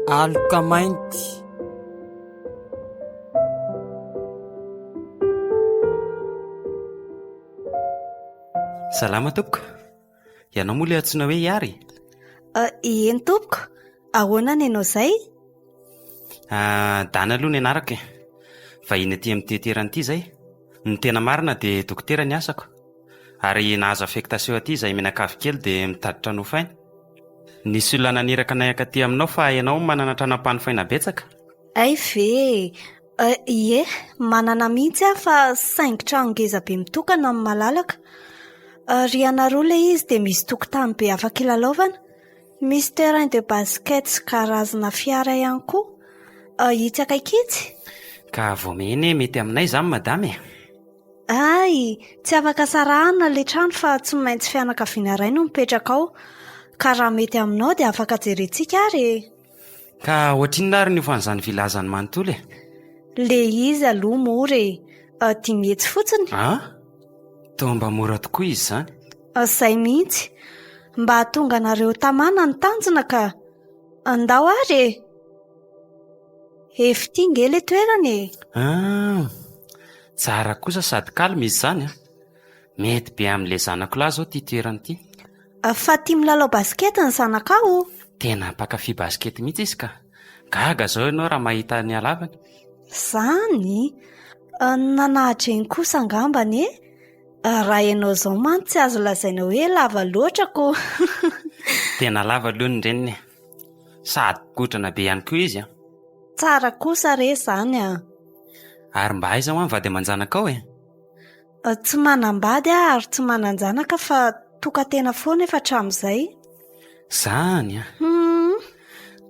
Aloka mainty. Salama tompoko. Ianao moa ilay antsoina hoe Iary? Eny tompoko, ahoana ny ianao izay? Dana aloha ny anarako e. Vahiny aty amin'ity toerana ity izay. Ny tena marina dia dokotera ny asako. Ary nahazo affectation aty izay menakavy kely dia mitaditra nofaina. Nisy olona naniraka nahiaka aty aminao fa ianao manana tranam-panofaina betsaka. Ay ve, ie, manana mihitsy aho fa saingy trano ngeza be mitokana amin'ny malalaka. Rihana roa ilay izy dia misy tokotany be afaka ilalaovana. Misy terrain de basket sy karazana fiara ihany koa. Itsy akaikitsy. Ka vao miheny mety aminay izany madame. Ay, tsy afaka sarahana ilay trano fa tsy maintsy fianakaviana iray no mipetraka ao. Ka raha mety aminao dia afaka jerentsika ary. Ka ohatrinona ary ny ofan'izany vilazany manontolo e? Le izy aloha mora e. 10 hetsy fotsiny. Toa mba mora tokoa izy izany. Izay mihitsy. Mba hahatonga anareo tamana ny tanjona ka. Andao ary e. Eftinga ilay toerana e. Tsara kosa sady kalma izy izany. Mety be amin'ilay zanako lahy zao ity toerana ity. Fa tia milalao baskety ny zanakao. Tena mpakafy baskety mihitsy izy ka. Gaga zao ianao raha mahita ny halavany. Zany? Nanahitra eny kosa angambany e. Raha ianao izao mantsy tsy azo lazaina hoe lava loatra ko. Tena lava aloha ny reniny. Sady kotrana be ihany koa izy. Tsara kosa re zany a. Ary mba aiza ho any vady aman-janaka ao e? Tsy manambady ary tsy mananjanaka fa tokantena foana efa hatramin'izay. Zany a.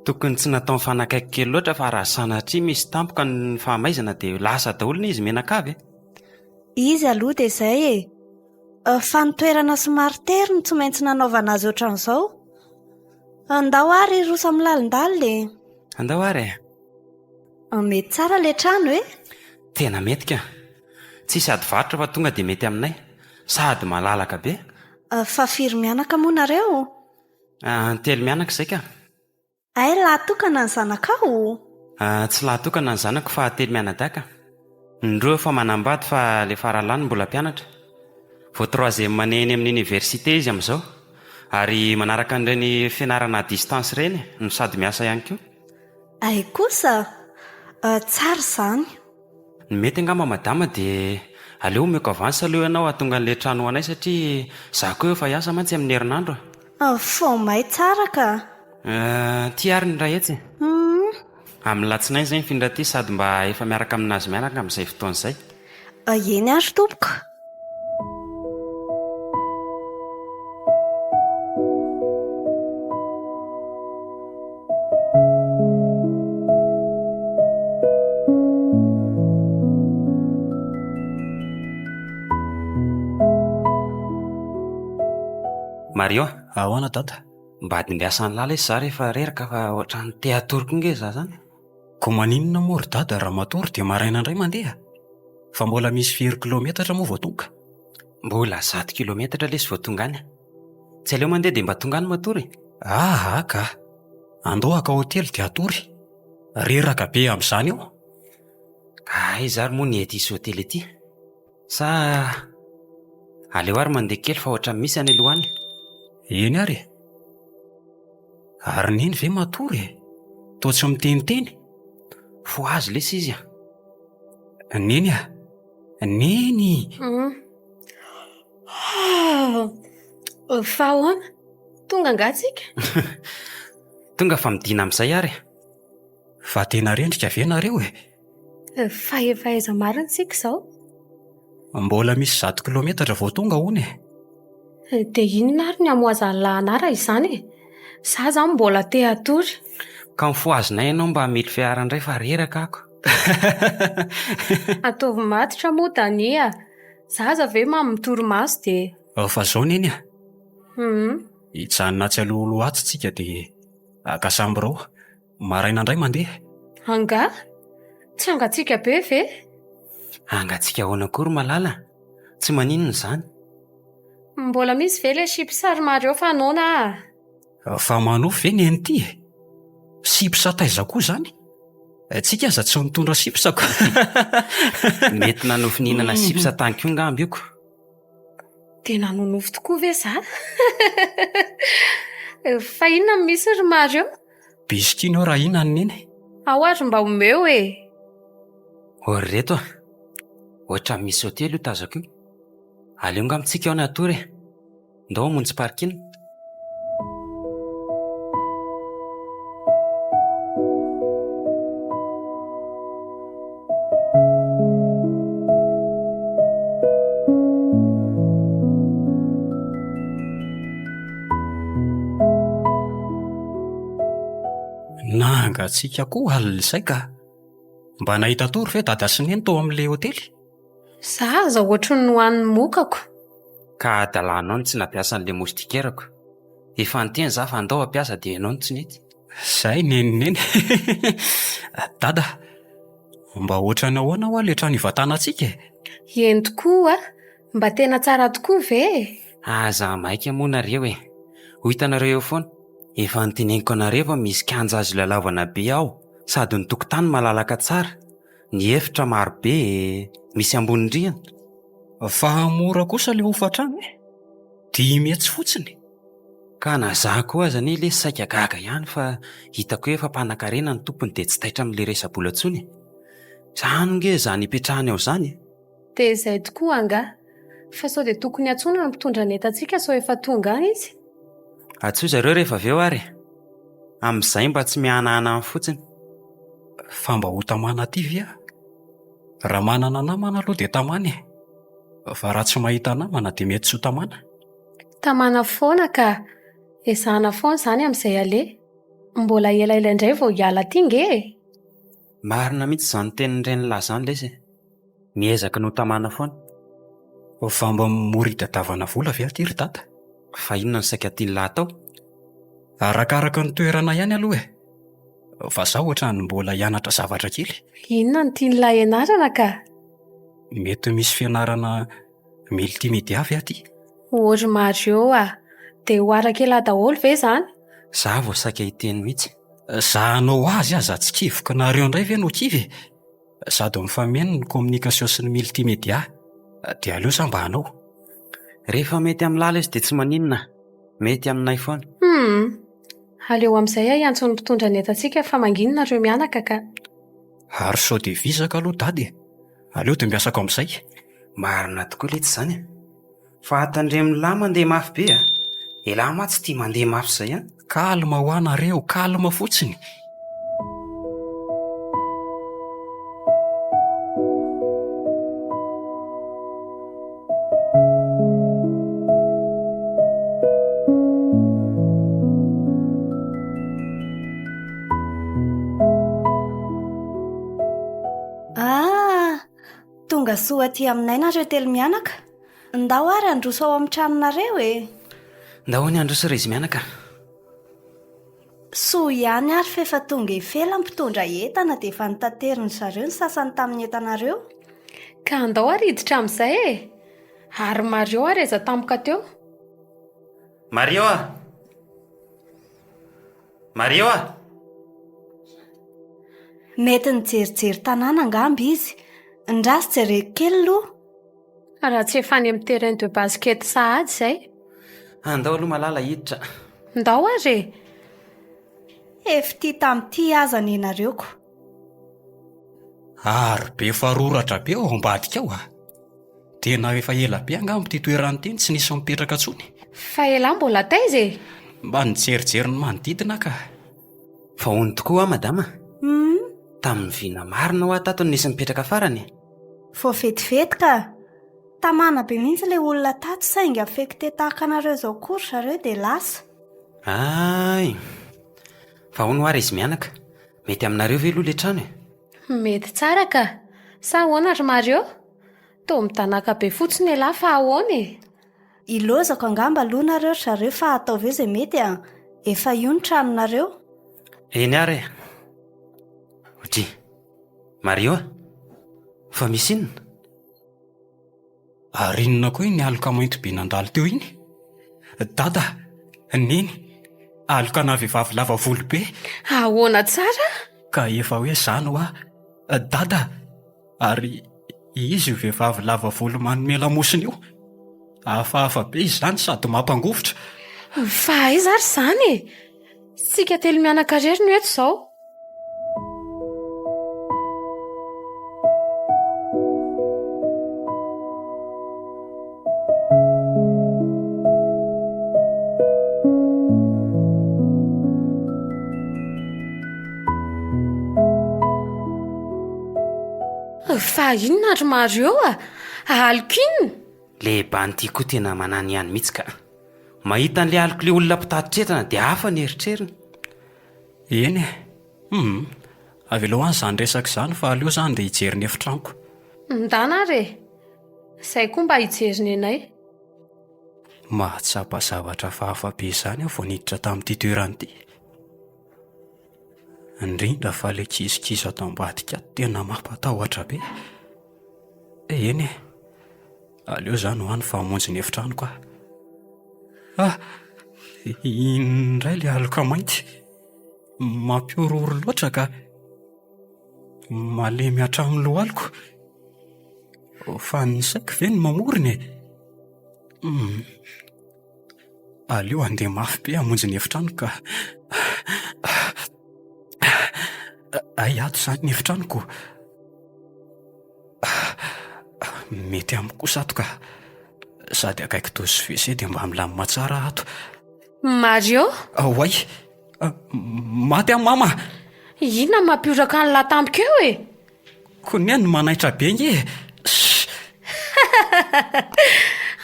Tokony tsy natao mifanakaiky kely loatra fa raha sanatria misy tampoka ny fahamaizana dia lasa daholo ny izy menakavy e. Izy aloha dia izay e. Fa ny toerana somary tery no tsy maintsy nanaovana azy ohatran'izao. Andao ary rosa milalindalina e. Andao ary e. Mety tsara ilay trano e. Tena mety ka. Tsisy ady varotra fa tonga dia mety aminay. Sady malalaka be. Fa firy mianaka moa nareo? Telo mianaka izay ka. Ay, lahatokana ny zanakao? Tsy lahatokana ny zanako fa telo mianadaka. Ny roa efa manambady fa ilay faralany mbola mpianatra. Vao troisième année eny amin'ny université izy amin'izao. Ary manaraka an'ireny fianarana à distance ireny no sady miasa ihany koa. Ay kosa, tsara izany. Ny mety angamba madama dia aleo omeko avance aloha ianao hahatonga an'ilay trano ho anay satria izaho koa efa hiasa mantsy amin'ny herinandro. Fo may tsara ka. Tia ary ny ray etsy. Amin'ny latsinainy izay mifindra ty sady mba efa miaraka aminazy miaraka amin'izay fotoana izay. Eny ary tompoko. Mario, Ahoana dada? mba ady miasa ny lala izy za rehefa reraka fa ohatran'ny te atoroko ngeza zany. Ko maninona moa ry dada raha matory dia maraina indray mandeha. Fa mbola misy 5 kilometatra moa vao tonga. Mbola 100 kilometatra lesy vao tonga any. Tsy aleo mandeha dia mba tonga any matory. Ka. Andohaka hotely dia atory. Reraka be amin'izany ao. Ay, zary moa ny ety isy hotely ety. Sa aleo ary mandeha kely fa ohatran'ny misy any aloha any. Eny ary. Ary neny ve matory e? Toa tsy miteniteny. Fo azy lesy izy a. Neny a. Neny. Fa ahoana? Tonga angatsika? Tonga fa midina amin'izay ary. Fa tena rendrika ve nareo e? Fa efa aiza marina sika izao? Mbola misy 100 kilometatra vao tonga hony e. Dia inona ary ny amoazan'ny lahanara izany e? Za zany mbola te atory. Ka mifoazinay ianao mba mily fiara indray fa reraka ako. Ataovy matitra moa dania. Zaza ve mamy torimaso dia. Fa zao neny a. Hijanona tsy alohaloha atsy tsika dia aka samby rao. Maraina indray mandeha. Anga? Tsy angatsika be ve? Angatsika ahoana kory malala? Tsy maninona izany? Mbola misy ve ilay sipisary Mario fanoana? Fa manofy ve ny enty? Sipsa taiza koa izany? Tsika aza tsy mitondra sipsako. Mety nanofy nihinana sipsa tany koa ngamby ioko. Tena nonofy tokoa ve za? Fa inona no misy ry Mario? Bisikiny raha inona neny? Ao ary mba omeo e. Ory reto a. Ohatra misy hotely io tazako io. Aleo nga amintsika ao natory e. Ndao monjy parkina. Nangatsika koa alina izay ka. Mba nahita tory ve dada sy neny tao amin'ilay hotely? Za aza ohatry ny hoan'ny mokako. Ka adalanao ny tsy nampiasa an'ilay moustiquaire-ko. Efa niteny za fa andao ampiasa dia ianao no tsy nety. Izay neny. Dada, mba ohatry ny ahoana ho aletra ny vatanantsika? Eny tokoa, mba tena tsara tokoa ve? Aza maika moa nareo e. Ho hitanareo eo foana. Efa niteneniko anareo fa misy kianja azo lalaovana be ao, sady ny tokotany malalaka tsara, ny efitra maro be, misy ambony rihana. Fa mora kosa ilay hofa-trano e? 10 hetsy fotsiny. Ka na za koa aza ilay saika gaga ihany fa hitako efa mpanan-karena ny tompony dia tsy taitra amin'ilay resa-bola intsony. Izany nge izany hipetrahany ao izany. Dia izay tokoa anga. Fa sao dia tokony atsona ny mpitondra nentantsika sao efa tonga any izy. Atsoa zareo rehefa avy eo ary. Amin'izay mba tsy mihanahana amin'ny fotsiny. Fa mba ho tamana aty via. Raha manana namana aloha dia tamana e. Fa raha tsy mahita namana dia mety tsy ho tamana. Tamana foana ka. Ezahana foana izany amin'izay ale. Mbola elaela indray vao hiala aty nge. Marina mihitsy izany tenin'ireny lahy izany lesy. Miezaka no tamana foana. Fa mba moridadavana vola ve aty ry dada? Fa inona ny saika tiany lahy tao? Arakaraka ny toerana ihany aloha e. Fa za ohatra ny mbola hianatra zavatra kely. Inona ny tian'ilay ianarana ka? Mety misy fianarana multimédia ve aty? Ory Mario a. Dia ho arak'ela daholo ve izany? Za vao saika hiteny mihitsy. Zahanao azy aza tsy kivoka nareo indray ve no kivy? Sady mifameno ny communication sy ny multimédia. Dia aleo sa mba hanao. Rehefa mety amin'ny lala izy dia tsy maninona. Mety aminay foana. Aleo amin'izay iantso ny mpitondra nentantsika fa manginonareo mianaka ka. Ary sao dia vizaka aloha dady. Aleo dia miasako amin'izay. Marina tokoa ilay tsy izany. Fa atandremo lahy mandeha mafy be a. Elahy ma tsy tia mandeha mafy izay a. Kalma ho anareo, kalma fotsiny. Tonga soa aty aminay nareo telo mianaka. Ndao ary androso ao amin'ny tranonareo e. Ndao ny androso izy mianaka. Soa ihany ary fefa tonga efela mpitondra entana dia efa nitateriny zareo ny sasany tamin'ny entanareo. Ka andao ary hiditra amin'izay e. Ary Mario ary aiza tampoka teo. Mario a! Mario a! Mety nijerijery tanàna angamby izy. Ndrasy jereko kely aloha. Raha tsy efa any amin'ny terrain de basket sahady izay. Andao aloha malala hiditra. Ndao ary. Efty tamin'ity aza ny nareoko. Ary be faroratra be ao ambadika ao a. Tena efa ela be angambo ty toerany teny tsy nisy mipetraka tsony. Fa ela mbola taiza e. Mba nijerijery ny manodidina ka. Fa hono tokoa madama. Tamin'ny vina marina ho atato nisy mipetraka farany. Vao vetivety ka. Tamana be mihitsy ilay olona tato saingy afekte tahaka anareo izao kory zareo dia lasa. Ay. Fa hono ary izy mianaka. Mety aminareo ve aloha ilay trano e? Mety tsara ka. Sa ahoana ry Mario? Toa mitanaka be fotsiny elahy fa ahoana e. Ilozako angamba aloha nareo zareo fa atao ve izay mety a. Efa io ny tranonareo. Eny ary. Ody. Mario fa misy inona? Arinona koa iny aloka mainty be nandalo teo iny. Dada, neny, aloka na vehivavy lava volo be. Ahoana tsara? Ka efa hoe zany hoa, dada, ary izy io vehivavy lava volo manome lamosina io. Hafahafa be izy zany sady mampangovotra. Fa aiza ary zany? Sika telo mianakarery no eto izao. Fa inona ry Mario aliko inona? Lehiba n'ity koa tena manany ihany mihitsy ka. Mahita an'ilay aliko ilay olona mpitatitr'entana dia hafa ny eritreriny. Eny e. Avy aloha any izany resaka izany fa aleo izany dia hijery ny efitraniko. Ndana re. Izay koa mba hijeriny anay. Mahatsapa zavatra fahafa be izany aho vao niditra tamin'ity toerana ity. Indrindra fa ilay kizikizo ato ambadika tena mampatahotra be. Eny e. Aleo izany ho any fa hamonjy ny efitraniko aho. Indray ilay aloka mainty. Mampiororo loatra ka malemy hatramin'ny lohaliko. Fa ny saiko ve ny mamorony e. Aleo andeha mafy be hamonjy ny efitraniko ka ay ato izany ny efitraniko. Mety amiko kosa ato ka sady akaiky tozy vese dia mba milamina tsara ato. Mario? Oay, maty amin'ny mama. Inona mampioraka ny latambika eo e? Kony ny manaitra be nge.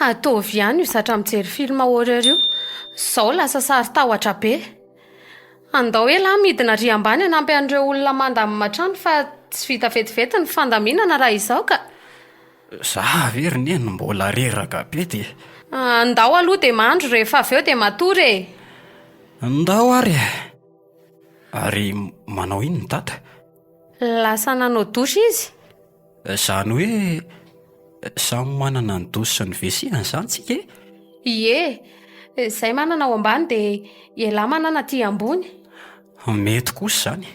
Ataovy ihany io zatra mijery filma horreur io. Zao lasa sary tahotra be. Andao ela midina ry ambany anampy an'ireo olona manda amin'ny matrano fa tsy vita vetivety ny fandaminana raha izao ka. Za very neny mbola reraka be dia. Andao aloha dia mandro rehefa avy eo dia matory e. Andao ary. Ary manao inona tata? Lasa nanao dosy izy. Zany hoe samy manana ny dosy sy ny vesiany izany tsika e? Ie, izay manana ao ambany dia ialahy manana aty ambony. Mety kosa izany.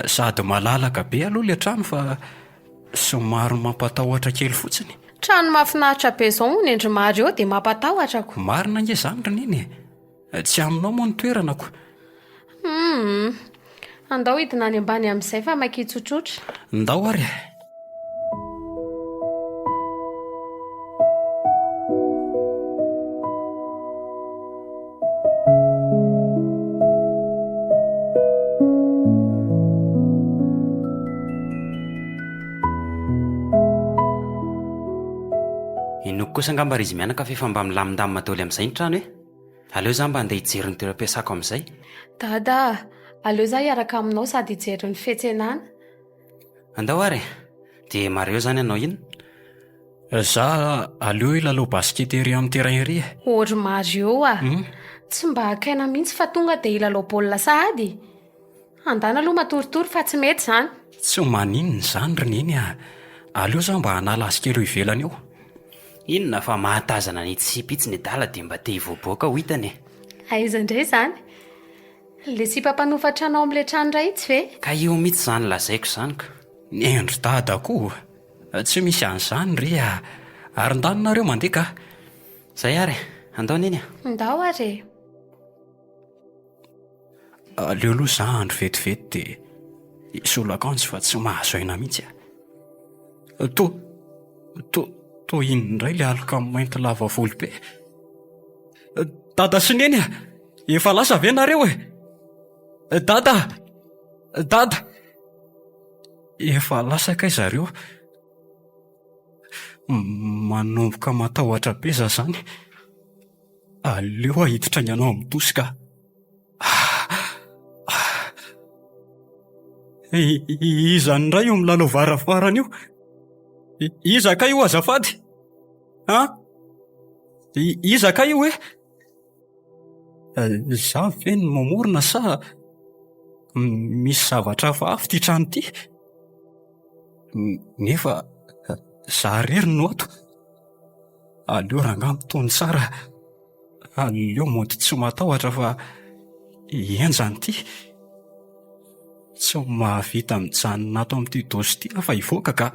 Sady malalaka be aloha ilay trano fa somary mampatahotra kely fotsiny. Trano mahafinaritra be izao moa ny Andry Mario dia mampatahotra ko. Marina nge izany roneny e. Tsy aminao moa ny toeranako. Andao hidina any ambany amin'izay fa makitsotrotra. Ndao ary. Inoko kosa angamba ry izy mianaka fa efa mba milamindamina daholo amin'izay ny trano e. Aleo za mba andeha hijery ny toeram-piasako amin'izay. Dada, aleo za hiaraka aminao sady hijery ny fiantsenana. Andao ary. Dia Mario zany anao inona? Za aleo ilalao baskety amin'ny terrain-ery e. Ory Mario tsy mba hakaina mihitsy fa tonga dia ilalao baolina sahady. Andana aloha matoritory fa tsy mety izany. Tsy maninona izany roneny a. Aleo za mba hanala azy kely ivelany eo. Inona fa mahatazana ny tsipitsy ny dala dia mba te hivoaboaka ho hitany e. Aiza indray izany? Le sipam-panofatra anao amin'ilay trano iray itsy ve? Ka eo mihitsy izany lazaiko izany ka. Ny Andry dada koa. Tsy misy an'izany ry a. Ary ndanonareo mandeha ka. Zay ary, andao neny a. Ndao ary. Aleo aloha za andro vetivety dia isolakanjy fa tsy mahazo aina mihitsy a. To indray ilay aloka mainty lava volo be. Dada sy neny a. Efa lasa ve nareo e? Dada! Efa lasa kay zareo. Manomboka matahotra be za zany. Aleo ahiditra ny anao amin'ny tosika. Iza ndray io milalao varavarana io? Iza ka io azafady? Iza ka io e? Za ve ny mamorona sa misy zavatra hafa hafa ty trano ty? Nefa za rery no ato. Aleo rangam tony tsara. Aleo mody tsy matahotra fa enjany ty. Tsy mahavita mijanona ato amin'ity dosy ty afa hivoaka ka.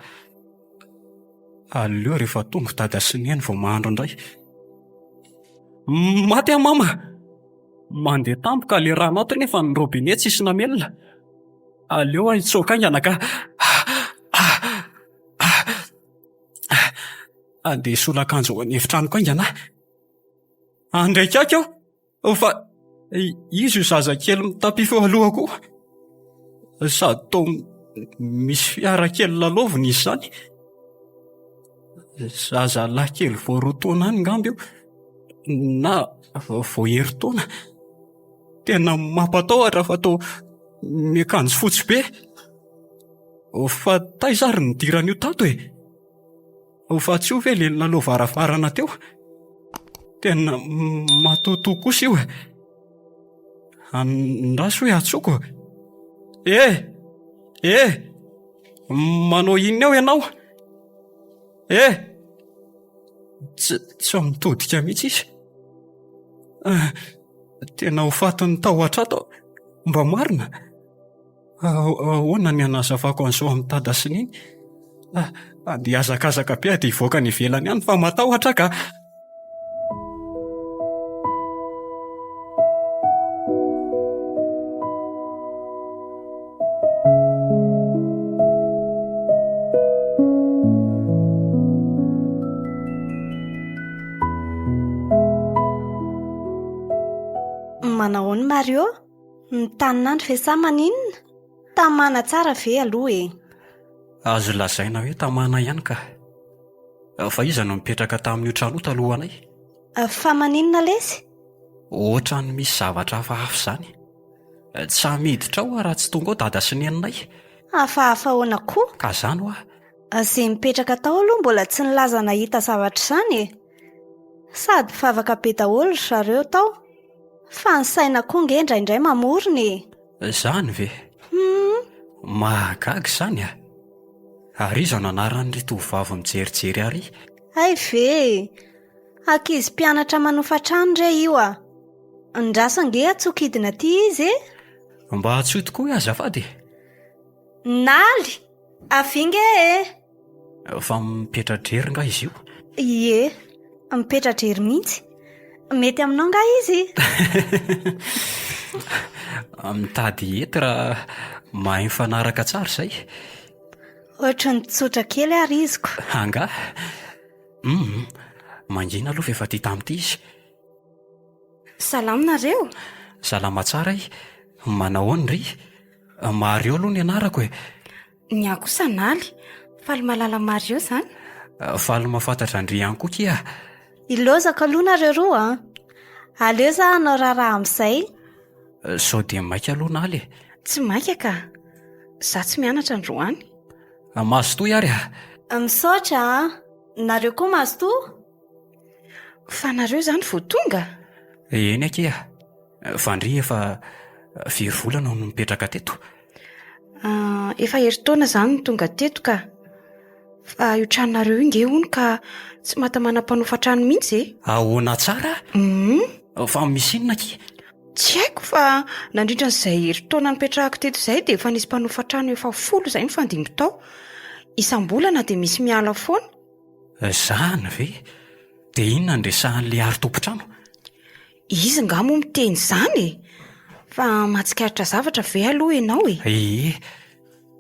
Aleo rehefa tonga dada sy neny vao mahandro indray. Maty a mama! Mandeha tampoka le rano ato nefa ny robinet tsisy namelona. Aleo ahitsoka aingana ka. Andeha sola akanjo ny efitranoko aingana. Andray tiako fa izy io zazakely mitapifo alohako. Sady toa misy fiara kely lalovina izy zany. Zazalahy kely voarotaona any ngamby io. Na voaheritaona. Tena mampatahotra fa toa miakanjo fotsy be. Fa taizary ny diran'io tato e. Fa tsy ho ve le lalova aravarana teo. Tena matoto kosa io. Andraso hoe atsoko. Manao inona eo ianao? Tsy mitodika mihitsy izy. Tena ho fatony tao atrato. Mba marina. Ahoana ny anazavako an'izao amin'ny tada sy niny? Andeha azakazaka be dia hivoaka ny ivelany ihany fa matahotra ka. Manahoana Mario? Ny tanin'andro ve sa maninona? Tamana tsara ve aloha e? Azo lazaina hoe tamana ihany ka. Fa iza no mipetraka tamin'io trano talohanay? Fa maninona lesy? Ohatra ny misy zavatra hafahafa izany. Tsy hamiditra ao raha tsy tonga ao dada sy neninay. Hafahafa ahoana koa? Ka zany ho Izay mipetraka tao aloha mbola tsy nilaza nahita zavatra izany e. Sady mivavaka be daholo zareo tao. Fa ny saina koa nge indraindray mamorona e. Zany ve? Mahagaga izany a. Ary iza no anaran'ny tovovavy mijerijery ary? Ay ve, ankizy mpianatra manofa trano re io a. Ndrasa nge atsokidina ty izy e. Mba atsoy tokoa azafady. Nally, avinge e. Fa mipetra-drery nga izy io? Ie, mipetra-drery mihitsy. Mety aminao nga izy? Mitady hety raha mahay mifanaraka tsara izay. Ohatra ny tsotra kely ary iziko. Anga? Mangina aloha efa ty tamin'ity izy. Salaminareo? Salama tsara i. Manao Andry. Mario aloha ny anarako e. Ny aho kosa Nally. Faly malala Mario zany. Faly mahafantatra Andry ihany koa kia. Ilozako aloha nareo roa. Aleo za hanao raharaha amin'izay. Sao dia maika aloha Nally. Tsy maika ka. Za tsy mianatra androany. Mazotoa ary a. Misaotra, nareo koa mazotoa? Fa nareo zany vao tonga? Eny akia. Fa Andry efa firy volana no mipetraka teto. Efa herintaona zany no tonga teto ka. Fa io tranonareo inge hono ka tsy matamanam-panofa trano mihitsy e. Ahoana tsara? Fa misy inona ki? Tsy haiko fa nandritra n'izay herintaona nipetrahako teto izay dia efa nisy mpanofa trano efa 10 izay mifandimby tao. Isam-bolana dia misy miala foana. Zany ve? Dia inona ndresahan'le ary tompo-trano? Izy nga moa miteny izany e. Fa mahatsikaritra zavatra ve aloha ianao e?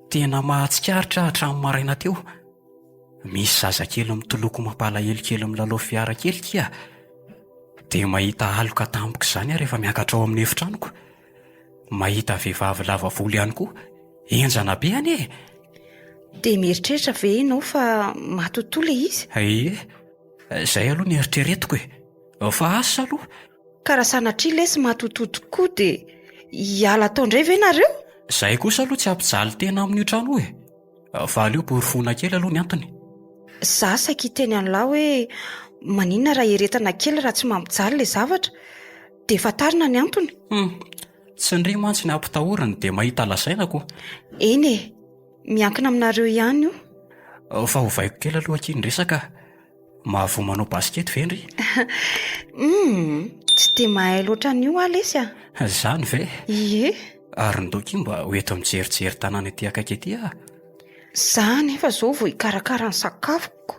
Tena mahatsikaritra hatramin'ny maraina teo. Misy zazakely mitoloko mampalahelo kely milalao fiara kely kia. Dia mahita aloka tampoka izany aho rehefa miakatra ao amin'ny efitranoko. Mahita vehivavy lava volo ihany koa. Enjana be any e. Dia mieritreritra ve ianao fa matotoa ilay izy? Izay aloha ny eritreretiko e. Fa asa aloha. Ka raha sanatria lesy matotoa tokoa dia hiala tao indray ve nareo? Izay kosa aloha tsy hampijaly tena amin'io trano e. Fa aleo borofona kely aloha ny antony. Za saika hiteny an'lahy hoe maninona raha heretana kely raha tsy mampijaly ilay zavatra dia fantarina ny antony. Tsy ndry mantsy ny ampitahorany dia mahita lazaina koa. Eny e, miankina aminareo ihany io. Fa hovaiko kely aloha kiny resaka. Mahavoa manao baskety vendry? Tsy dia mahay loatra an'io alesy a. Zany ve? Ie, Ary ndoky mba hoeto mijerijery tanàna ety akaiky ety ah. za nefa zao vao hikarakara ny sakafoko.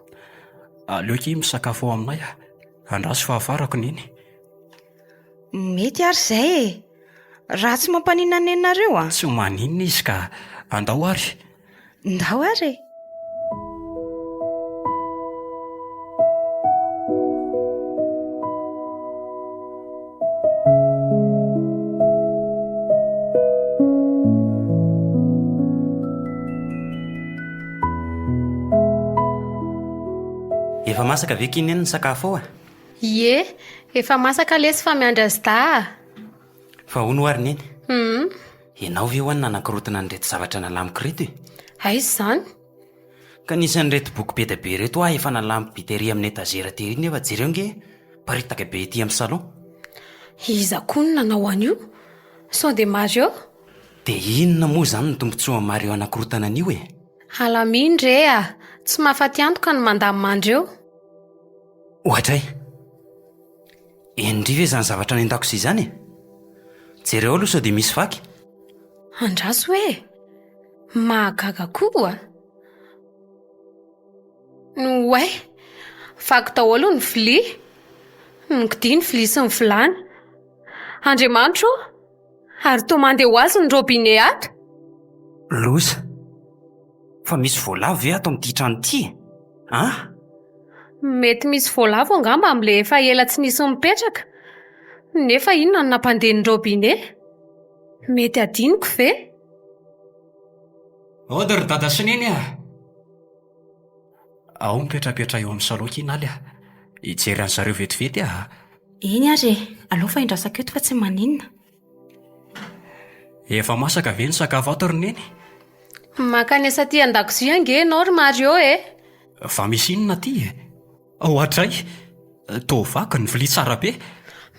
Aleoky misakafo ao aminay ah. Andraso fahafarako neny. Mety ary izay e. Raha tsy mampanina nenareo a. Tsy maninona izy ka andao ary. Ndao ary e. Efa masaka ve kineny ny sakafo ao a? Ie, efa masaka lesy fa miandry azy da. Fa hono ary neny. Ianao ve hoanina nanakorotina ny reto zavatra nalamiko reto e? Aizy zany. Ka nisan'ny reto boky be dia be reto efa nalamiko bitery amin'ny etazera tery iny efa jereo nge paritaka be ety amin'ny salon. Iza koa no nanao an'io? Sao de Mario? Dia inona moa zany ny tombontsoa Mario anakorotana an'io e? Alamindre a. Tsy mahafaty antoka ny mandamy mandreo. Ohatray. Endry ve zany zavatra ny an-dakozia izany e? Jereo aloha sao dia misy vaky. Andraso hoe mahagaga koa. Oay, vaky daholo ny vilia, ny kidia, ny vilia sy ny vilany. Andriamanitro, ary toa mandeha ho azy ny robinet ato. Loza. Fa misy voalavo ve ato amin'ity trano ity? Ah? Mety misy voalavo angamba amin'ilay efa ela tsy nisy mipetraka. Nefa inona no nampandeha ny robinet? Mety adiniko ve? Ry dada sy neny ah. Ao mipetrapetra eo amin'ny salon nally ah. Hijery an zareo vetivety ah. Eny ary e. Aleo fa hindrasako eto fa tsy maninona. Efa masaka ve ny sakafo ato ry neny? Makany asa ty an-dakozia ange ianao ry Mario e. Fa misy inona ty e? Ohatray, toa vaky ny vilia tsara be.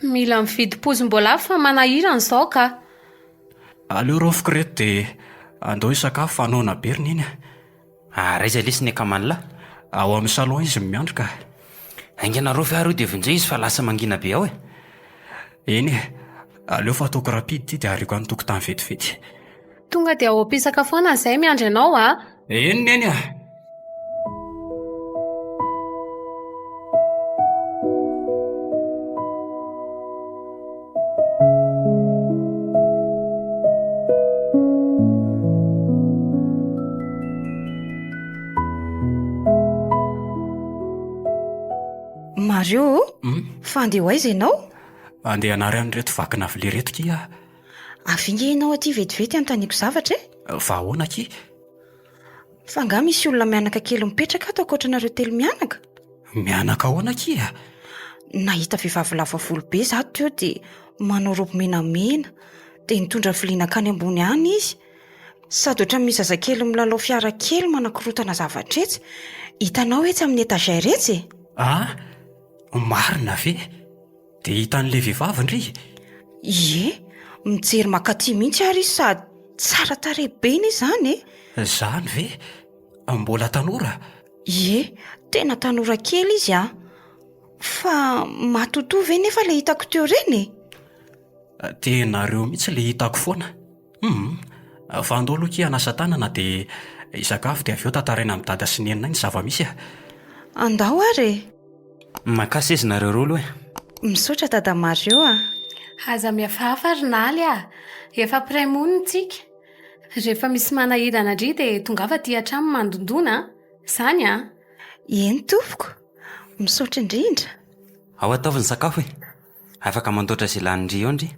Mila mividy pozim-boalavo fa manahirana izao ka. Aleo rofiko reto dia andao sakafo fa anona be ry neny ah. Raiza lesy ny akamanila. Ao amin'ny salon izy miandro ka. Aingana rofy ary dia vinjay izy fa lasa mangina be ao e. Eny e, aleo fa ataoko rapidy ty dia ariako any tokotany vetivety. Tonga dia ao am-pisakafoana izay miandry ianao a. Eny neny ah. Mario, fa andeha ho aiza ianao? Andeha anary an'reto vakina vilia reto ki ah. Avinge ianao aty vetivety anontaniako zavatra e? Fa ahoana ki? Fa nga misy olona mianaka kely mipetraka ato ankoatranareo telo mianaka? Mianaka ahoana ki ah? Nahita vehivavy lava volo be za teo dia manao robo menamena dia nitondra vilia nakany ambony any izy. Sady ohatran'ny misy zazakely milalao fiara kely manakorotana zavatra etsy. Hitanao etsy amin'ny etagera etsy e? Ah, marina ve? Dia hitan'ilay vehivavy ndry? Ie, mijery makaty mihitsy ary izy sady tsara tarehy be ny izany e? Zany ve? Mbola tanora? Ie, tena tanora kely izy ah. Fa matotoa ve nefa ilay hitako teo reny e? Tenareo mihitsy ilay hitako foana. Fa andao aloha ki hanasa tanana dia isakafo dia avy eo tantaraina amin'ny dada sy nenina ny zava-misy ah. Andao ary e. Makasy izy nareo rolo e. Misaotra dada Mario ah. Aza miafahafa ry naly a. Efa pray monina tsika. Rehefa misy manahirana indry dia tonga fa ty hatramo mandondona. Izany a. Eny tompoko. Misaotra indrindra. Ao ataovy ny sakafo e. Afaka mandoatra izay lanindry eo ndry.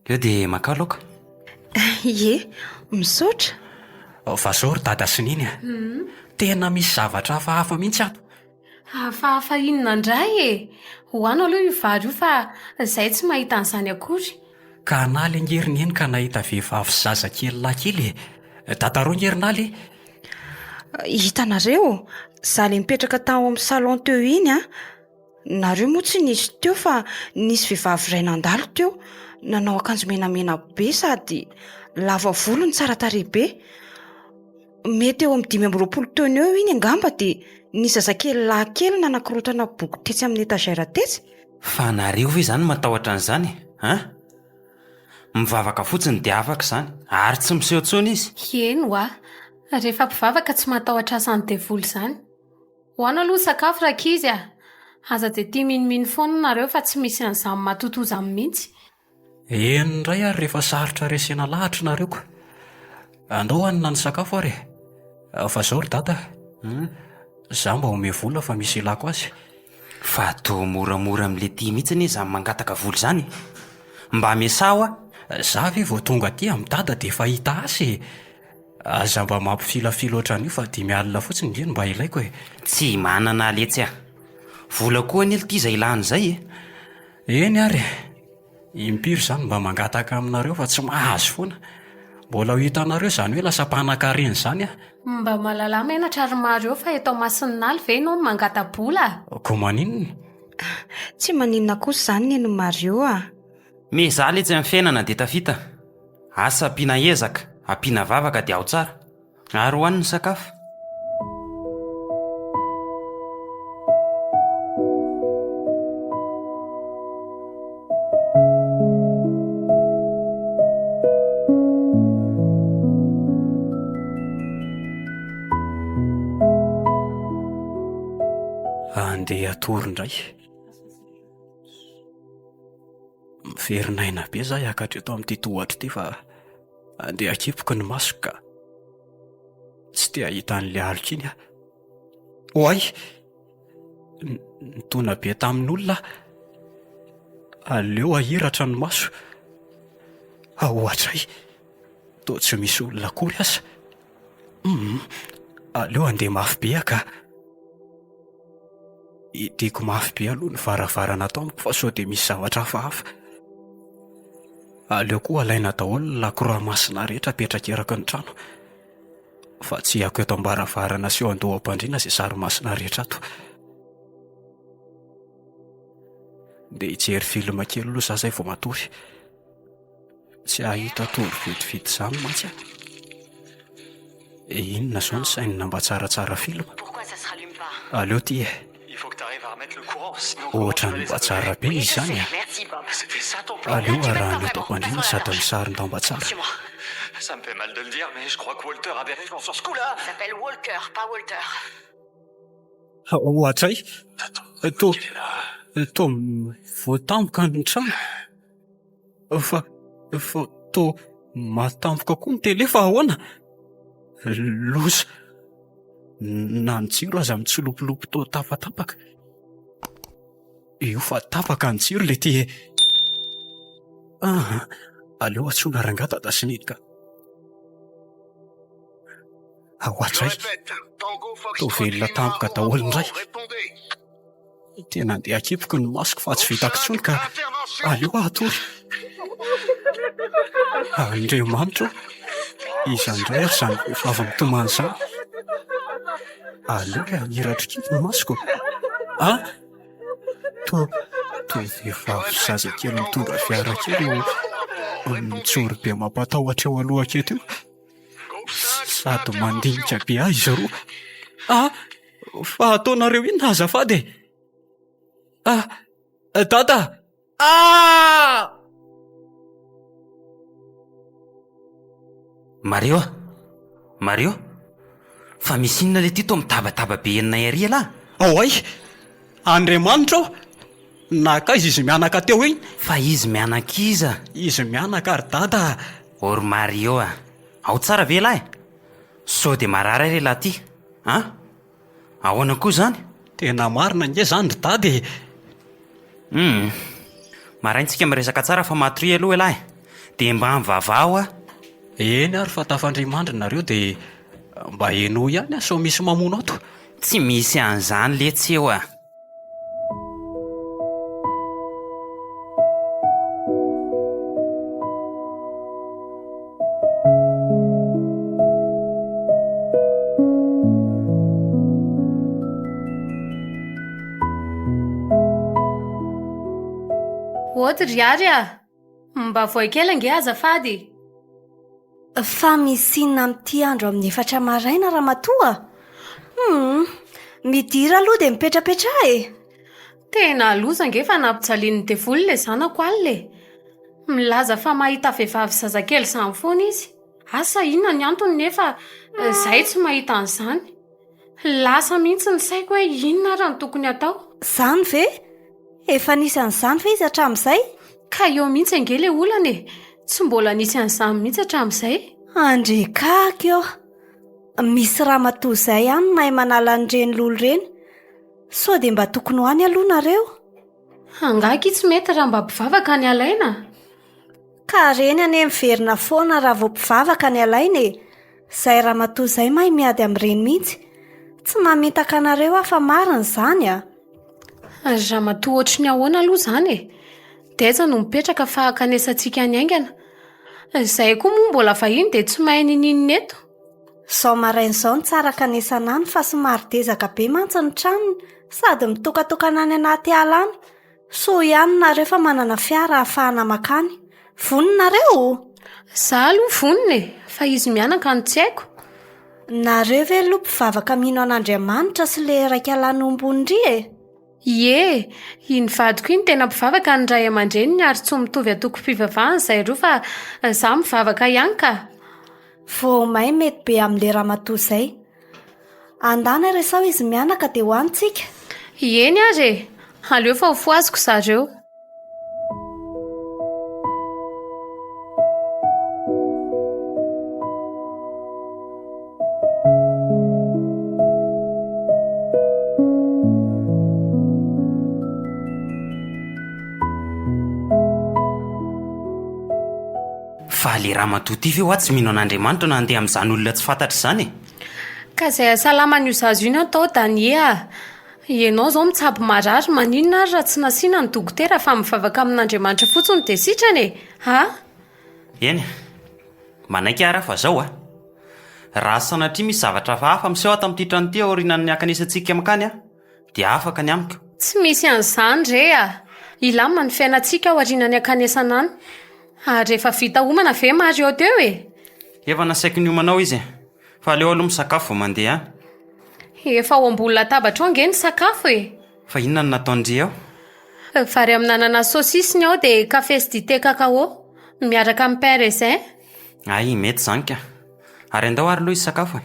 Eo dia maka Aloka. Ie, misaotra. Fa zao ry dada sy neny ah. Tena misy zavatra hafahafa mihitsy ato. Hafahafa inona indray e. Hoano aloha io vary io fa izay tsy mahita an'izany akory. Ka naly angery neny ka nahita vehivavy sy zazakely lahy kely. Tatarao angery naly. Hitanareo, za le mipetraka tao amin'ny salon teo iny ah. Nareo moa tsy nisy teo fa nisy vehivavy iray nandalo teo. Nanao akanjo menamena be sady lava volo ny tsara tarehy be. mety eo amin'ny 5 taona eo iny angamba dia ny zazakely lahy-kely nanakirotana boky tetsy amin'ny etazera tetsy. Fa nareo ve izany matahotra an'izany mivavaka fotsiny dia afaka izany ary tsy miseho intsony izy. Eno rehefa mpivavaka tsy matahotra asany devoly izany. Hoana aloha sakafo rakizy aza dia tia minomino foana nareo fa tsy misy an'izany matotozany mihitsy. Indray ary rehefa sarotra resena lahatra nareo ko. Andao hanina ny sakafo ary. Fa zao ry dada. Zaho mba ome vola fa misy ilako azy. Fa toa moramora amin'ilay tia mihitsy izany mangataka vola izany. Mba mesaho Zaho ve vao tonga aty amin'ny dada dia efa hita asy. Aza mba mampifilafilo ohatran'io fa 5 alina fotsiny ndreny mba ilaiko e. Tsy manana aletsy vola koa an'ily ity izay ilany izay Eny ary. Impiry izany mba mangataka aminareo fa tsy mahazo foana. Mbola ho hitanareo izany hoe lasa mpanan-karena izany Mba mahalala menatra ary maro eo fa eto Masininaly ve no mangata-bola? Ko maninona? Tsy maninona kosa izany ny Mario Mezaly etsy amin'ny fiainana dia tafita. Asa ampiana ezaka, ampiana vavaka dia ao tsara. Ary hoan'ny sakafo. Andeha atory indray. Miverinaina be zaho hiakatra eto amin'ity tohatra ity fa andeha akipoka ny masoko ka tsy te hahita an'ilay alika iny Oay! Nitona be tamin'olona. Aleo ahiratra ny maso. Ahoatray. Toa tsy misy olona akory asa. Aleo andeha mafy be ka. Itiko mafy be aloha ny varavarana ato amiko fa sao dia misy zavatra hafahafa. Aleo koa alaina daholo ny lakoroa masina rehetra apetraka eraky ny trano. Fa tsy ako eto ambaravarana sy eo andoham-pandriana izay sary masina rehetra ato. Dia hijery filma kely aloha zaho izay vao matory. Tsy hahita tory vidividy izany mantsy inona izao ny sainina mba tsaratsara filma. Aleo ty ohatran'ny mba tsara be izy izany Aleo arahana eto am-pandriana sady ny sarin-dao mba tsara. Ça me fait mal de le dire, mais je crois que Walter avait raison sur ce coup-là. Il s'appelle Walker, pas Walter. Ohatray. Toa voatampoka ny trano. Fa toa matampoka koa ny tele fa ahoana? Loza. Na ny jiro aza mitsolopolopo toa tapatapaka. Io fa tapaka ny jiro le ty aleo atsona rangatata sy nidika. Ahoatray. Toa velona tampoka daholo indray. Tena andeha akipoka ny masoko fa tsy vitako intsony ka aleo atory. Andriamanitra izandray ary izany vehivavy mitomany izany. Aleo ahiratra kipo ny masoko. Toa vehivavy zazakely mitondra fiara kely mitsory be mampatahotra eo aloha aketo io. Sady mandinika be ahy izy roa. Fa ataonareo inona azafady? Dada! Mario? Fa misy inona le ty toa mitabataba be enina ery alahy? Ay! Andriamanitra aho! Nakaiza izy mianaka teo iny? Fa izy mianaka iza? Izy mianaka ary dada. Or Mario ao tsara ve lahy? Sao dia marara re lahy ty? Ahoana koa zany? Tena marina nge zany ry dady. Maraintsika miresaka tsara fa matory aloha lahy. Dia mba mivavao Eny ary fa tafandrimandry nareo dia mba heno ihany sao misy mamono ato. Tsy misy an'izany le tsy eo Ohatry ry ary mba voakely ange azafady. Fa misinna amin'ity andro amin'ny 4 maraina ramatoa. Midira aloha dia mipetrapetra e. Tena loza nge fa nampijalian'ny devoly le zanako alina e. Milaza fa mahita vehivavy zazakely samy foana izy. Asa inona ny antony nefa zahay tsy mahita an'izany. Lasa mihitsy ny saiko hoe inona raha ny tokony atao. Zany ve? Efa nisy an'izany ve izy hatramin'izay? Ka eo mihitsy ange le olana e. Tsy mbola nisy an'izany mihitsy hatramin'izay. Andry kaky eo. Misy ramatoa izay ihany mahay manala an'ireny lolo ireny. Sao dia mba tokony ho any aloha nareo. Angaky tsy mety raha mba mpivavaka ny alaina. Ka reny ane miverina foana raha vao mpivavaka ny alaina e. Izay ramatoa izay mahay miady amin'ireny mihitsy. Tsy mamitaka anareo afa marina izany a. Ramatoa ohatry ny ahoana aloha izany e. Deza no mipetraka fa kanesantsika ny aingana. Izay koa moa mbola vahiny dia tsy mahay ninina eto. Zao maraina izao ny tsara kanesana any fa somary dezaka be mantsy ny tranony sady mitokatokana any anaty ala any. So ihany nareo fa manana fiara ahafahana makany. Voninareo? Za aloha vonina e, fa izy mianaka no tsy haiko. Nareo ve aloha mpivavaka mino an'Andriamanitra sy le raika lan'ombonindry e? Ie, iny vadiko iny tena mpivavaka ny ray aman-dreniny ary tsy mitovy atoko-pivavahana izay roa fa za mivavaka ihany ka. Vao may mety be amin'le ramatoa izay. Andana resao izy mianaka dia hoantsika. Eny ary e, aleo fa ho foaziko zareo. Fa le ramatoa ty ve ho tsy mino an'Andriamanitra na andeha amin'izany olona tsy fantatra izany e? Ka izay asalamany io zazo iny atao Dania. Ianao izao mitsabo marary maninona ary raha tsy nasiana ny dokotera fa mivavaka amin'Andriamanitra fotsiny dia sitrany e. Ha? Eny, manaiky ara fa zao a. Raha sanatria misy zavatra hafa miseho ato amin'ity trano ity aorianan'ny akanesantsika makany a, dia afaka ny amiko. Tsy misy an'izany re a. Ilama ny fiainantsika aorianan'ny akanesana any. Ary rehefa vita homana ve Mario teo e? Efa nasaiko ny homanao izy, fa aleo aloha misakafo vao mandeha. Efa ao ambony latabatra ao ange ny sakafo e. Fa inona no nataondry ao? Vary amin'anana saosisiny ao dia kafe sy dité cacao miaraka amin'ny pain raisin. Ay, mety zany ka. Ary andao ary aloha izy sakafo e.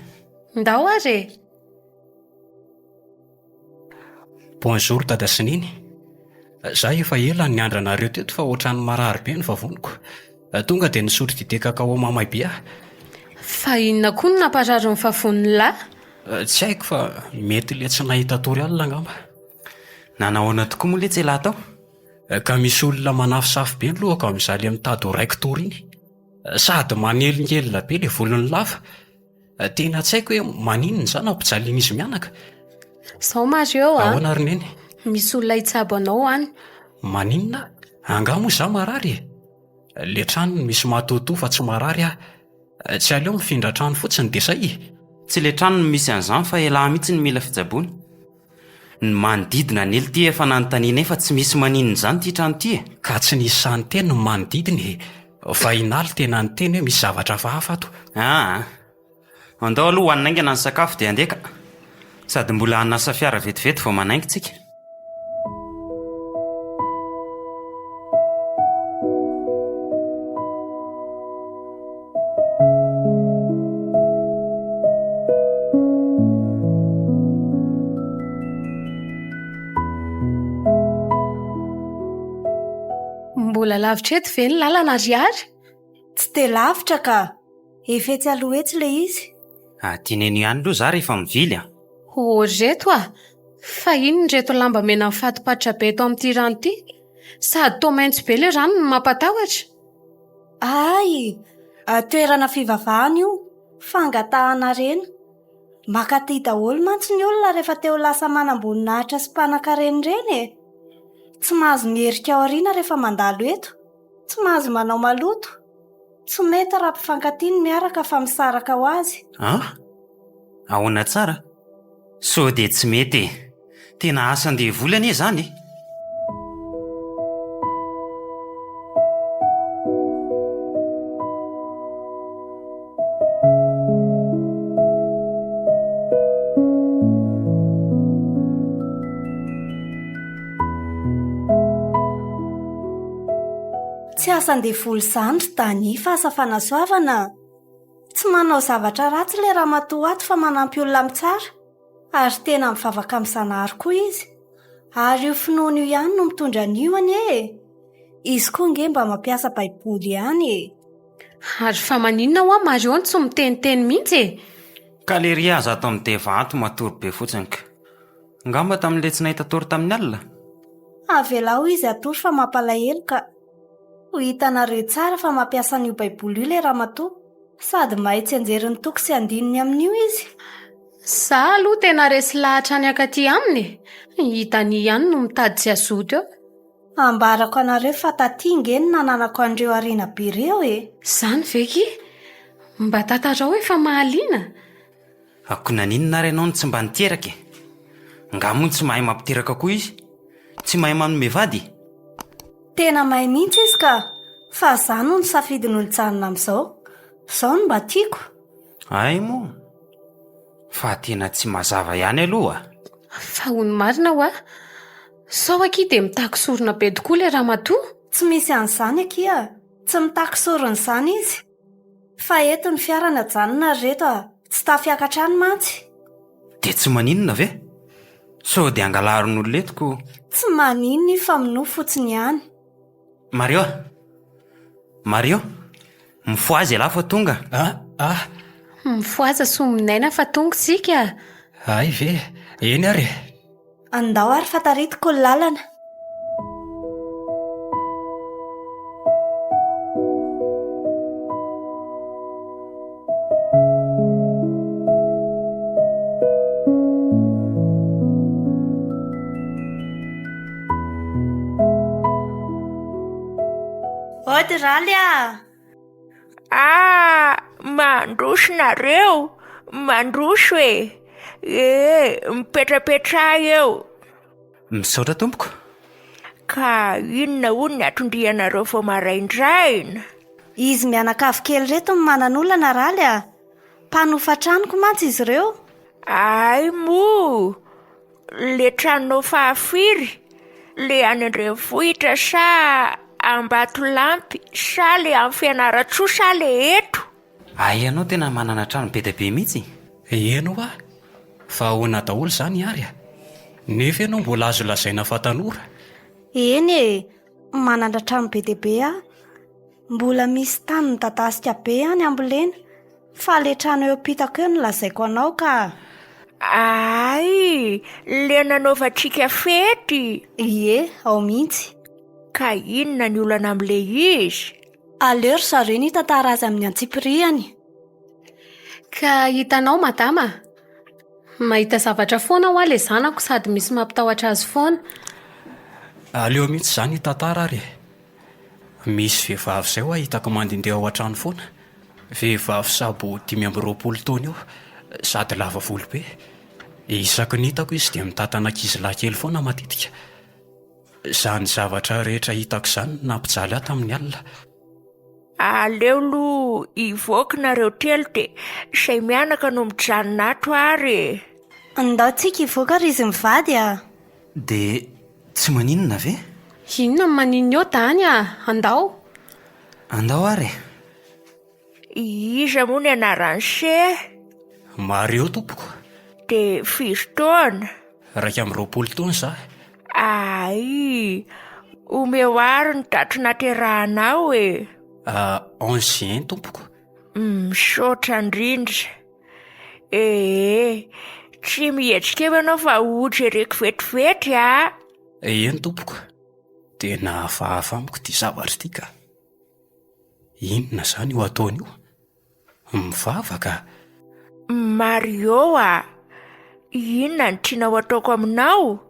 Ndao ary e. Bonjour dada Sininy. Za efa ela ny andranareo teto fa ohatran'ny marary be ny vavoniko. Tonga dia nisotro dité cacao mamay be aho. Fa inona koa no namparary ny vavon'ny lahy? Tsy haiko fa mety le tsy nahita tory alina angamba. Nanahoana tokoa moa le tsy lahy tao? Ka misy olona manafosafo be ny lohako amin'izaly mitady ho raiko tory iny. Sady manelingelina be le volony lava. Tena tsy haiko hoe maninona izany ampijalian'izy mianaka. Sao Mario a? Ahoana ry neny? Misy olona hitsabo anao any. Maninona? Anga moa za marary e. Le trano misy matoto fa tsy marary ah. Tsy aleo mifindra trano fotsiny dia say. Tsy le trano no misy an'izany fa elahy mihitsy ny mila fitsaboana. Ny manodidina ny ely ty efa nanontaniana fa tsy misy maninona izany ty trano ty e. Ka tsy nisy sany teny no manodidiny. Fa inaly tena ny teny hoe misy zavatra hafa ato. Andao aloha hoanaingana ny sakafo dia andeka. Sady mbola hanasa fiara vetivety vao manaingy tsika. Mbola lavitra eto ve ny lalana riary? Tsy dia lavitra ka. Efa etsy aloha etsy le izy. Tianeny ihany aloha za rehefa mivily a. Reto a. Fa ino ny reto lamba mena mifatopatra be eto amin'ity rano ity? Sady toa maitso be le rano no mampatahotra. Ay, toerana fivavahana io. Fangatahana reny. Makaty daholo mantsy ny olona rehefa teo lasa manambonina sy mpanankareny reny e. Tsy mahazo mierika aoriana rehefa mandalo eto. Tsy mahazo manao maloto. Tsy mety raha mpifankatiany miaraka fa misaraka ho azy. Ahoana tsara? So dia tsy mety e. Tena asan-deha volana e zany. Tsy asan-devoly zandry dany fa asa fanasoavana. Tsy manao zavatra ratsy le ramatoa ato fa manampy olona mitsara. Ary tena mivavaka amin'ny zanahary koa izy. Ary io finoana io ihany no mitondra an'io anie. Izy koa nge mba mampiasa baiboly ihany e. Ary fa maninona ho Mario tsy miteniteny mihitsy e. Ka le ry aza ato amin'ny devanto matory be fotsiny ka. Ngamba tamin'ile tsy nahita tory tamin'ny alina. Avelao izy atory fa mampalahelo ka. Ho hitanareo tsara fa mampiasa an'io baiboly io le ramatoa. Sady mahay tsy anjery ny toko sy andininy amin'io izy. Za aloha tena resy lahatra any akaty aminy. Hitany ihany no mitady tsy azoto eo. Ambarako anareo fa taty nge ny nananako andreo arena be reo e. Zany veky? Mba tatarao efa mahaliana. Akonaninona renao ny tsy mba niteraka e. Ngamoy tsy mahay mampiteraka koa izy. Tsy mahay manome vady. Tena mahay mihitsy izy ka. Fa zany no safidy no nijanona amin'izao. Zao no mba tiako. Ay mo. Fa tena tsy mazava ihany aloha. Fa hono marina ho sao aky dia mitaky sorona be tokoa le ramatoa. Tsy misy an'izany aky a. Tsy mitaky sorony izany izy. Fa eto ny fiarana janona reto tsy tafiakatra any mantsy. Dia tsy maninona ve? So dia angalarin'olo letiko. Tsy maninona fa mino fotsiny ihany. Mario. Mario. Mifoazy ala fa tonga. Mifoaza sy minaina fa tonga sika. Ay ve, eny ary. Andao ary fa taritiko ny lalana. Ody raly mandroso nareo, mandroso e. Mipetrapetra eo. Misaotra tompoko. Ka inona hono ny atondrianareo vao maraindraina? Izy mianakavy kely reto ny manan'olana raly mpanofa tranoko mantsy izy ireo. Ay mo, le tranonao fahafiry, le any Andrenivohitra sa Ambatolampy sa le amin'ny Fianaratsoa sa le eto? Ay ianao tena manana trano be dia be mihitsy. Eno fa ahoana daholo zany ary nefa ianao mbola azo lazaina fa tanora. Eny manana trano be dia be mbola misy tany ny dadasika be any ambolena. Fa le trano eo pitako eo no lazaiko anao ka. Ay, le nanaovantsika fety. Ie, ao mihitsy. Ka inona ny olana amin'le izy? Aleo ry zareo ny tantara azy amin'ny antsipiriany. Ka hitanao madama, mahita zavatra foana ho le zanako sady misy mampitahotra azy foana. Aleo mihitsy zany tantara ary. Misy vehivavy izay ho hitako mandendeha ao an-trano foana. Vehivavy sabo 520 taona eo, sady lava volo be. Isaky ny hitako izy dia mitantana ankizilahy kely foana matetika. Zany zavatra rehetra hitako zany nampijaly ato amin'ny alina. Aleo lo ivoaka nareo telo dia izay mianaka no mijanona ato ary. Andao tsika ivoaka ary izy mivady Dia tsy maninona ve? Inona maninona eo tany andao. Andao ary. Iza moa ny anarany se? Mario tompoko. Dia firy taona? 20 taona za. Ay, omeo ary ny daty nateranao e. 11 juin tompoko. Misaotra indrindra. Tsy mihetsika eo ianao fa hojereko vetivety Eny tompoko. Dia nahafahafa amiko ty zavatra ty ka. Inona zany io ataony io? Mivavaka. Mario inona ny tianao ataoko aminao?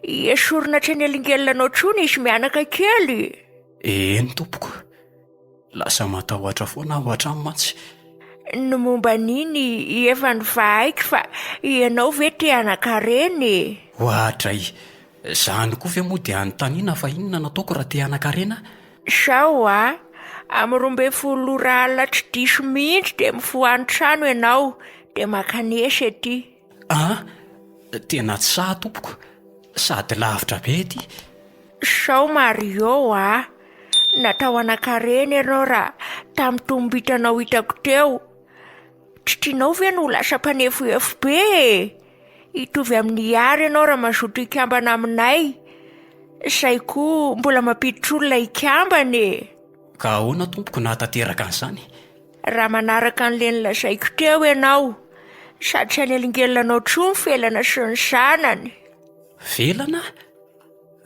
Esorina tsy ny elingelinanao tsony izy mianaka kely. Eny tompoko. Lasa matahotra foana aho hatramy mantsy. Ny momba niny efa nivahaiko fa ianao ve te anakareny? Hoatray, zany koa ve moa dia anontaniana fa inona nataoko raha te anakarena? Sao amin'ny 12 alina tsy diso mihitsy dia mifohany trano ianao dia makanesa ety. Tena tsy sahy tompoko. Sady lavitra be ety. Sao Mario Natao anakareny ianao raha tamin'ny tombitanao hitako teo. Tritrianao ve no lasa mpanefoefo be e? Hitovy amin'ny ary ianao raha mazoto ikambana aminay. Say koa mbola mampiditra olona ikambana e. Ka ahoana tompoko nahatanteraka an'izany? Raha manaraka an'le nilazaiko teo ianao, sady tsy hanelingelinanao trony felana sy ny zanany. Velana?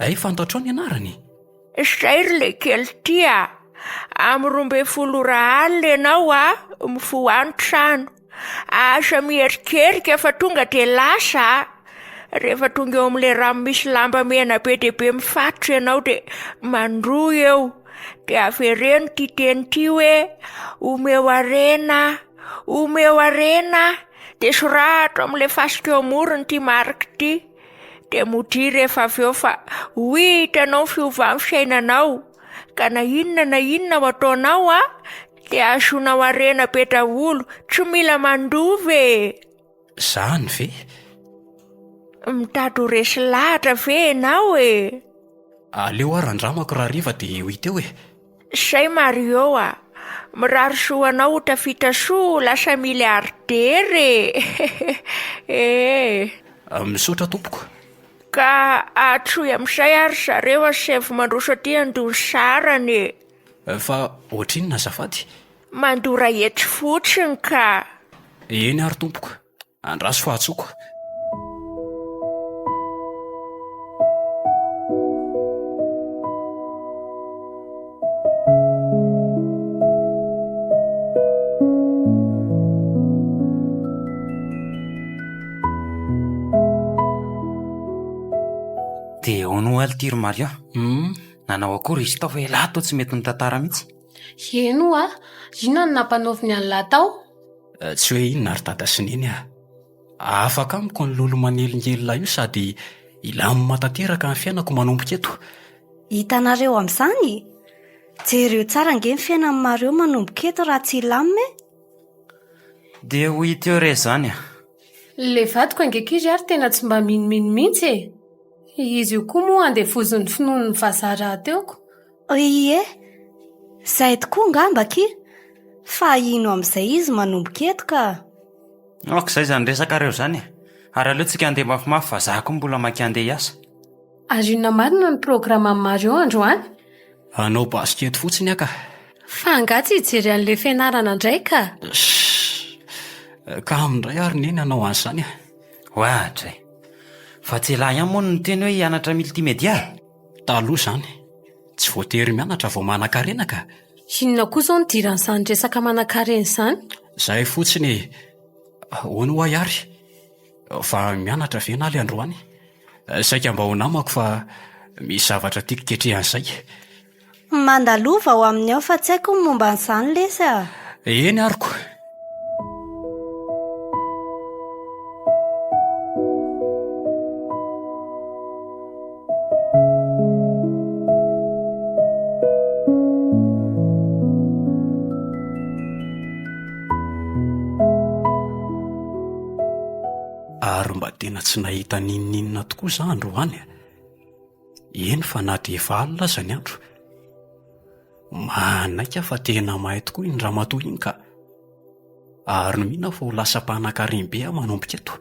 Ay, fantatrao ny anarany? Zay ry le kely tia. Amin'ny 12 alina ianao mivoa trano. Asa mierikerika fa tonga de lasa. Rehefa tonga eo amin'le rano misy lamba mena be dia be mifatotra ianao de mandroa eo. De avereno ty teny ty hoe omeo arena, omeo arena. De soratra amin'le fasika eo amorony ty mariky ty. De modi rehefa avy eo fa ho hitanao ny fiovany fiainanao. Ka na inona ho ataonao de azonao arena be daholo, tsy mila mandovy. Zany ve? Mitady ho resy lahatra ve ianao e? Aleo arandramako raha riva dia ho hita eo e. Zay Mario mirary soanao ho tafita soa lasa miliardery e. Misaotra tompoko. Ka atsoy amin'izay ary zareo asevy mandroso aty andony sarany. Fa ohatrinona azafady? Mandora hetsy fotsiny ka. Eny ary tompoko, andraso fahatsoko. Dia hono alitiry Mario. Nanao akory izy tao fa lahy tao tsy mety ny tantara mihitsy. Eno inona no nampanaoviny an'lahy tao? Tsy hoe inona ary taratasy neny afaka amiko ny lolo manelingelina io sady ilamy matanteraka ny fiainako manomboka eto. Hitanareo amin'izany? Jereo tsara nge ny fiainan'ny Mario manomboka eto raha tsy ilamime? Dia ho hita eo re zany Le vadiko angekiry ary tena tsy mba minomino mihitsy e. Izy io koa moa andefozon'ny finoan'ny vazaha teoko. Ie, zay tokoa ngambaki. Fa ino amin'izay izy manomboka eto ka? Izay zany resakareo zany ary aleotsika andeha mafimafy fa zaho koa mbola maky andeha hiasa. Ary inona marina ny programa amin'ny Mario androany? Hanao baskety fotsiny aka. Fa angatsy hijery an'le fianarana indray ka. Ka amindray ary neny hanao an'izany Hoatray. Fa tsy lahy ihany moa no teny hoe hianatra multimédia. Taloha zany, tsy voatery mianatra vao manan-karena ka. Inona koa izao ny diran'izany resaka manan-karena izany? Zahay fotsiny hono ho ary fa mianatra ve naly androany. Saika mba ho namako fa misy zavatra tiako ketrehan'izay. Mandalova ao amin'ny ao fa tsy haiko ny momba an'izany lesa. Eny ariko. Ary mba tena tsy nahita ninninina tokoa za androany. Eny fa na dia efa alina aza ny andro. Manaika fa tena mahay tokoa iny ramatoa iny ka. Ary mihina fa ho lasa mpanan-karena be manomboka eto.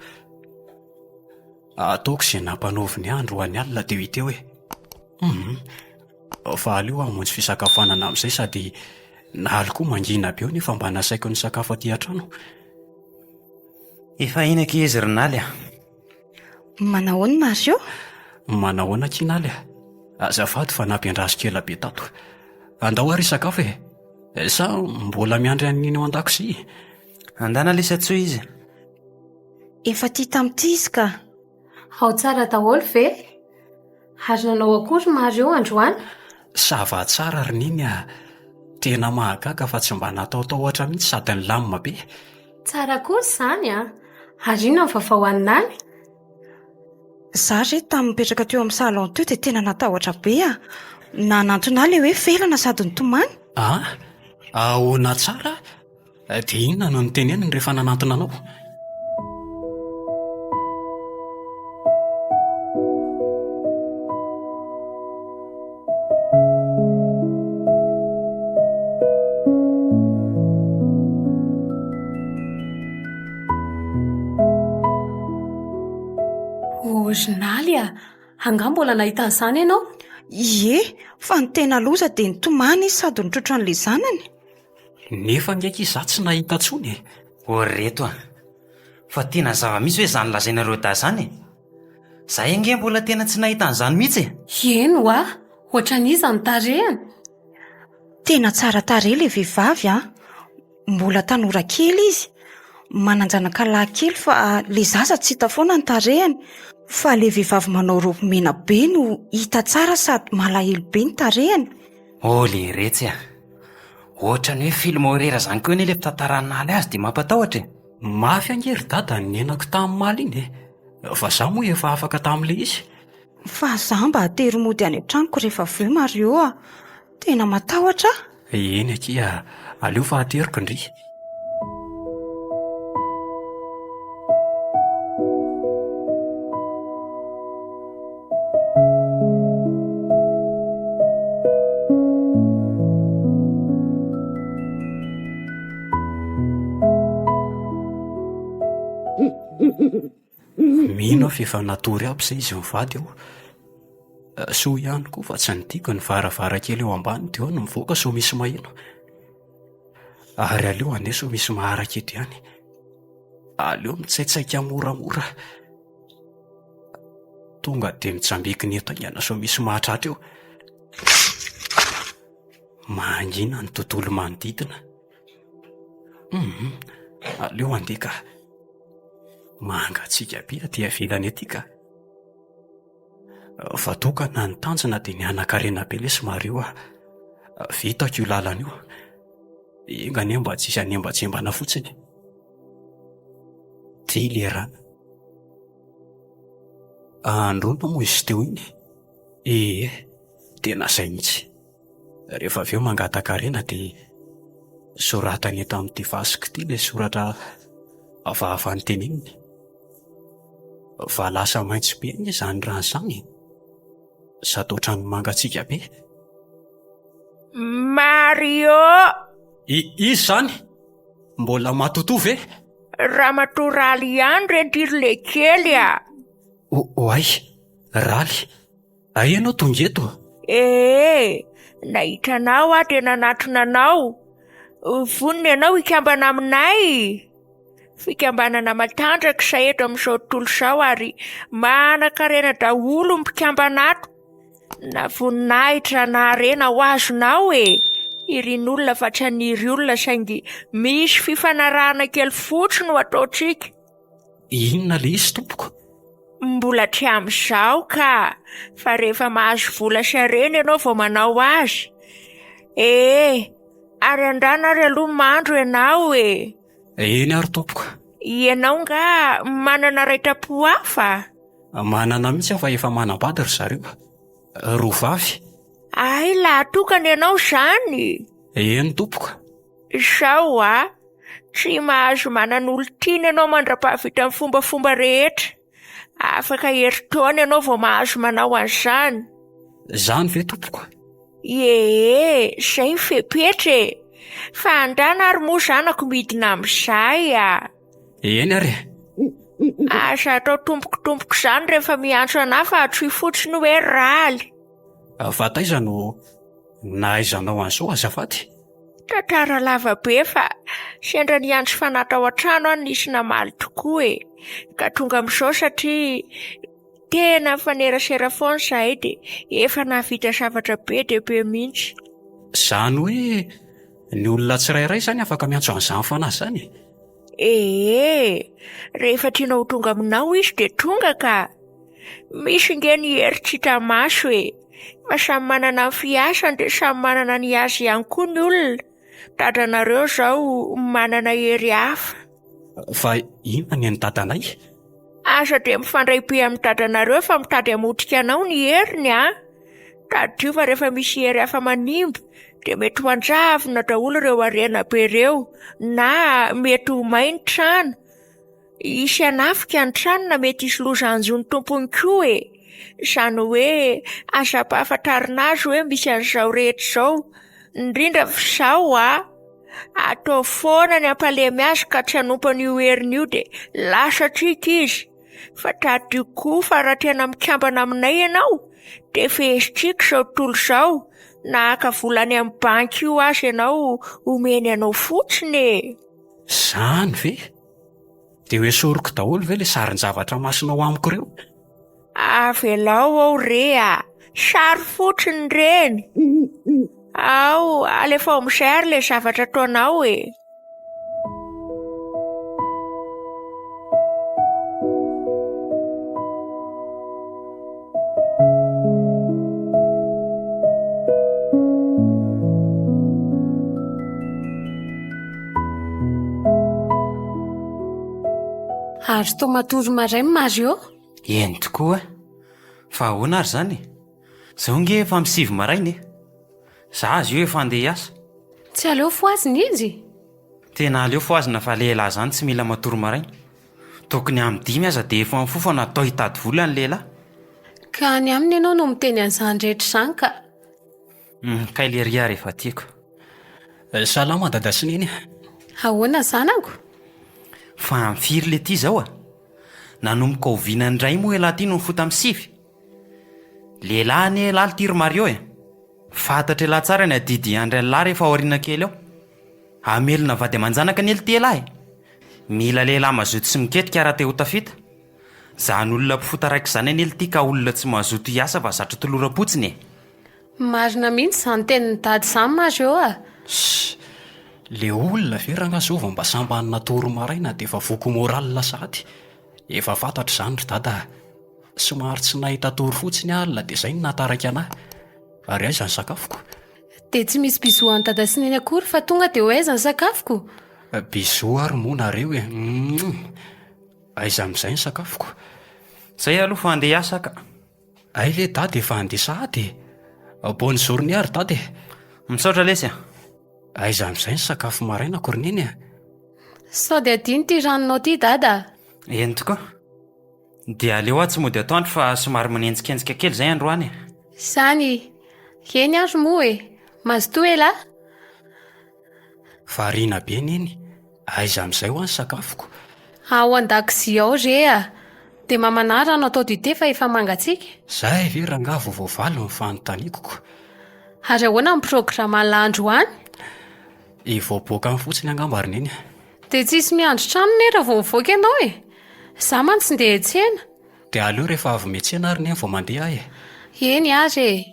Ataoko izay nampanaoviny androany alina dia hita hoe fa aleo hamonjy fisakafoanana amin'izay sady naly koa mangina be eo nefa mba nasaiko ny sakafo aty an-trano. Efa inaka izy rinaly Manahoana Mario? Manahoana kinaly azafady fa nampiandraso kela be tato. Andao ary sakafo sa mbola miandry an'iny ao an-dakozia? Andana lesa tsoa izy. Efa tia tamin'ity izy ka. Ao tsara daholo ve? Ary nanao akory Mario androany? Sava tsara ary niny tena mahagaga fa tsy mba nataotao ohatra mihitsy sady ny lamima be. Tsara kosa izany Ary inona ny vaovao an'any? Za re tamin'ny mipetraka teo amin'ny salon teo dia tena natahotra be nanantona le hoe felana sady nitomany. Ahoana tsara? Dia inona no niteneniny rehefa nanantona anao? originaly angamba mbola nahita an'izany ianao? Ie, fa ny tena loza dia nitomany izy sady nitrotro an'ilay zanany. Nefa ndraiky izaho tsy nahita tsony. Reto fa tena zava-misy hoe zany lazainareo da zany. Zahay ange mbola tena tsy nahita an'izany mihitsy. Eno ohatran'iza ny tarehany. Tena tsara tarehy ilay vehivavy mbola tanora kely izy, mananjanaka lahy kely fa ilay zaza tsy hita foana ny tarehany, fa ilay vehivavy manao robo mena be no hita tsara sady malahelo be ny tarehany. Le retsy ohatra ny hoe film horreur zany koa ilay mpitantara azy dia mampatahotra. Mafy angery dada ny nenako tamin'ny maly iny fa zaho moa efa afaka tamin'ilay izy. Fa zaho mba hatery mody any an-tranoko rehefa avy eo Mario tena matahotra. Eny aky aleo fa hateriko indry. Mino fa efa natory aby izay izy mivady eo. So ihany koa fa tsy nitiako ny varavarakely eo ambany dia eo no mivoaka so misy maheno. Ary aleo andeha so misy maharaka eto ihany. Aleo mitsaitsaika moramora. Tonga dia mitsambiki ny eto aingana so misy mahatratra eo. Mangina ny tontolo manodidina. Aleo andeha ka. Mangatsika be aty avelany aty ka. Fa tokana ny tanjona dia ny anan-karena be ilay somary io vitako io lalana io. Engany mba tsisy anembatsembana fotsiny. Tearano. Androna moa izy teo iny. Tena izay mihitsy. Rehefa avy eo mangata-karena dia soratany eto amin'ity vasiko ity ilay soratra avahavan'ny teneniny. Fa lasa maitso be izany raha izany. Sady ohatrany mangatsika be. Mario! Izy izany? Mbola matoto ve? Ramatoraly Andry andirole kely Oay, raly. Ianao tonga eto? Nahitranao tena natonanao. Vonona ianao ikambana aminay. Fikambanana matanjaka izay eto amin'izao tontolo izao ary manan-karena daholo mpikambana ato. Na voninahitra na harena ho azonao iriny olona fa tsy haniry olona saingy misy fifanarahana kely fotsiny no ataontsika. Inona ilay izy tompoko? Mbola tsy amin'izao ka, fa rehefa mahazo vola sy harena ianao vao manao azy. Arendrina ary aloha mandro ianao Eny ary tompoko. Ianao nga manana raitra-po hafa? Manana mihitsy aho fa efa manambady ry zareo. Rovavy. Ay, lahatokana ianao izany. Eny tompoko. Izao tsy mahazo manan'olo tiana ianao mandra-pahavita amin'ny fombafomba rehetra. Afaka herintaona ianao vao mahazo manao an'izany. Zany ve tompoko? Izay fepetra fa andrana ary moa zanako midina amin'izay Eny ary. Asa atao tompokotompoko izany rehefa miantso anahy fa hatsoy fotsiny hoe raly. Fa taiza no nahaizanao an'izao azafady? Tantara lava be fa sendra niantso fanatao an-trano nisy namaly tokoa ka tonga amin'izao satria tena fanerasera foana izahay dia efa nahavita zavatra be dia be mihitsy. Zany hoe ny olona tsirairay izany afaka miantso an'izany fanahy izany? Rehefa tiana ho tonga aminao izy dia tonga ka. Misy nge ny heritritra maso fa samy manana ny fiasany dia samy manana ny azy ihany koa ny olona. Dadanareo izao manana hery hafa. Fa inona ny dadanay? Asa dia mifandray be amin'ny dadanareo fa mitady hamotrika anao ny heriny Taddio fa rehefa misy hery hafa manimba dia mety ho anjavona daholo ireo harena be ireo na mety ho mainy trano. Isy hanafika ny trano na mety hisy loza anjony tompony koa Izany hoe asa-pahafantarina azy hoe misy an'izao rehetra izao. Indrindra f'izao atao foana ny ampalemy azy ka tsy hanompany io heriny io dia lasa trika izy. Fa tato koa fa raha tena mikambana aminay ianao dia fehistriko izao tontolo izao. Nahaka volany amin'ny banky io azy ianao omeny anao fotsiny e. Zany ve? Dia hoe soroko daholo ve le sarin-javatra masinao amiko ireo? Avelao ao rea, sary fotsiny reny. Ao, alefa amin'izay ary le zavatra ataonao e. Ary tomatory maray Mario? Eny tokoa. Fa ahoana ary zany? Zaho nge efa misivy maraina e. Za azy io efa andeha hiasa. Tsy aleo foaziny izy? Tena aleo foazina fa lehilahy zany tsy mila matory maraina. Tokony amin'ny 5 aza dia efa mifofa natao hitady vola ny lehilahy. Ka ny aminy ianao no miteny an'izany rehetra izany ka. Kaileria rehefa tiako. Salama dada Sineny. Ahoana zanako? Fa amfiry le ty zao a. Nanomboka oviana indray moa elahy ty no mifota amin'ny sivy. Lehilahy ny laly tiry Mario e. Fantatra elahy tsara ny adidy Andry lahy rehefa aoriana kely ao. Amelona vady aman-janaka ny ely ty elahy. Mila lehilahy mazoto sy miketrika raha te ho tafita. Zany olona mpifota raika izany any ely ty ka olona tsy mazoto hiasa fa zatra tolora-potsiny e. Marina mihitsy izany tenin'ny dady izany Mario a. Le olona ve rangasova mba sambany natory maraina dia efa voko moraly sady. Efa fantatra izany ry dada. Somary tsy nahita tory fotsiny alina dia izay no nataraka anahy. Ary aiza ny sakafoko? Dia tsy misy biso an'i dada Sineny akory fa tonga dia ho aiza ny sakafoko? Biso ary moa nareo e. Aiza amin'izay ny sakafoko? Zay aloha fa andeha hiasa ka. Ay le dady efa andeha sady. Bonne journée ary dady. Misaotra lesy a. Aiza amin'izay ny sakafo maraina Korniny a? Sao dia adiny ty ranonao ty dada. Eny tokoa. Dia aleo aho tsy mody atoandro fa somary manenjikenzika kely zay androany. Zany, eny ary moa e. Mazotoa ela? Variana be neny. Aiza amin'izay ho any sakafoko? Ao an-dakozia ao rea. Dia mamana rano atao dite fa efa mangatsiaka. Zay ve rangavo voavalo ny fanontaniako. Ary ahoana ny programa landro any? Voaboaka amin'ny fotsiny angambary neny. Dia tsisy miandro trano nera vao mivoaka ianao e. Za mantsy ndeha hiantsena. Dia aleo rehefa avy miantsena ary neny vao mandeha e. Eny ary e.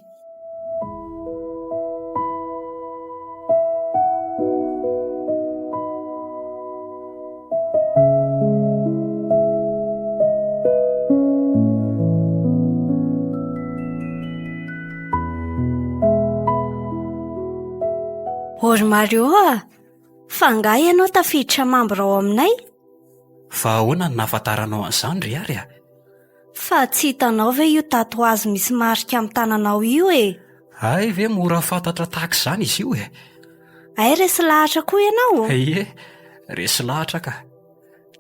Ory Mario a, fa nga ianao tafiditra mamborao aminay? Fa ahoana ny nahafantaranao an'izany ry ary a? Fa tsy hitanao ve io tatoazy misy marika amin'ny tananao io e? Ay ve mora fantatra tahaka izany izy io e? Ay resy lahatra koa ianao? Ie, resy lahatra ka.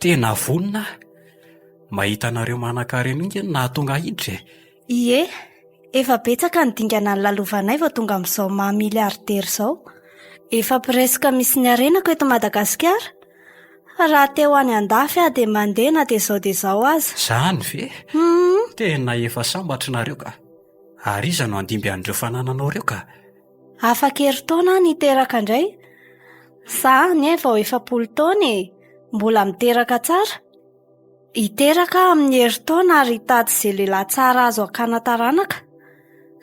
Tena vonina. Mahita anareo manan-karena iny no nahatonga hiditra e. Ie, efa betsaka ny dingana ny lalovanay vao tonga amin'izao maha-miliardaire izao. Efa presque misy ny arenako eto Madagascar. Raha teo any andafy aho dia mandeha na dia izao aza. Zany ve? Tena efa sambatra nareo ka. Ary iza no andimby an'ireo fanananao reo ka? Afaka herintaona niteraka indray. Za ny vao 7 taona e. Mbola miteraka tsara. Hiteraka amin'ny herintaona ary hitady izay lehilahy tsara azo akana taranaka.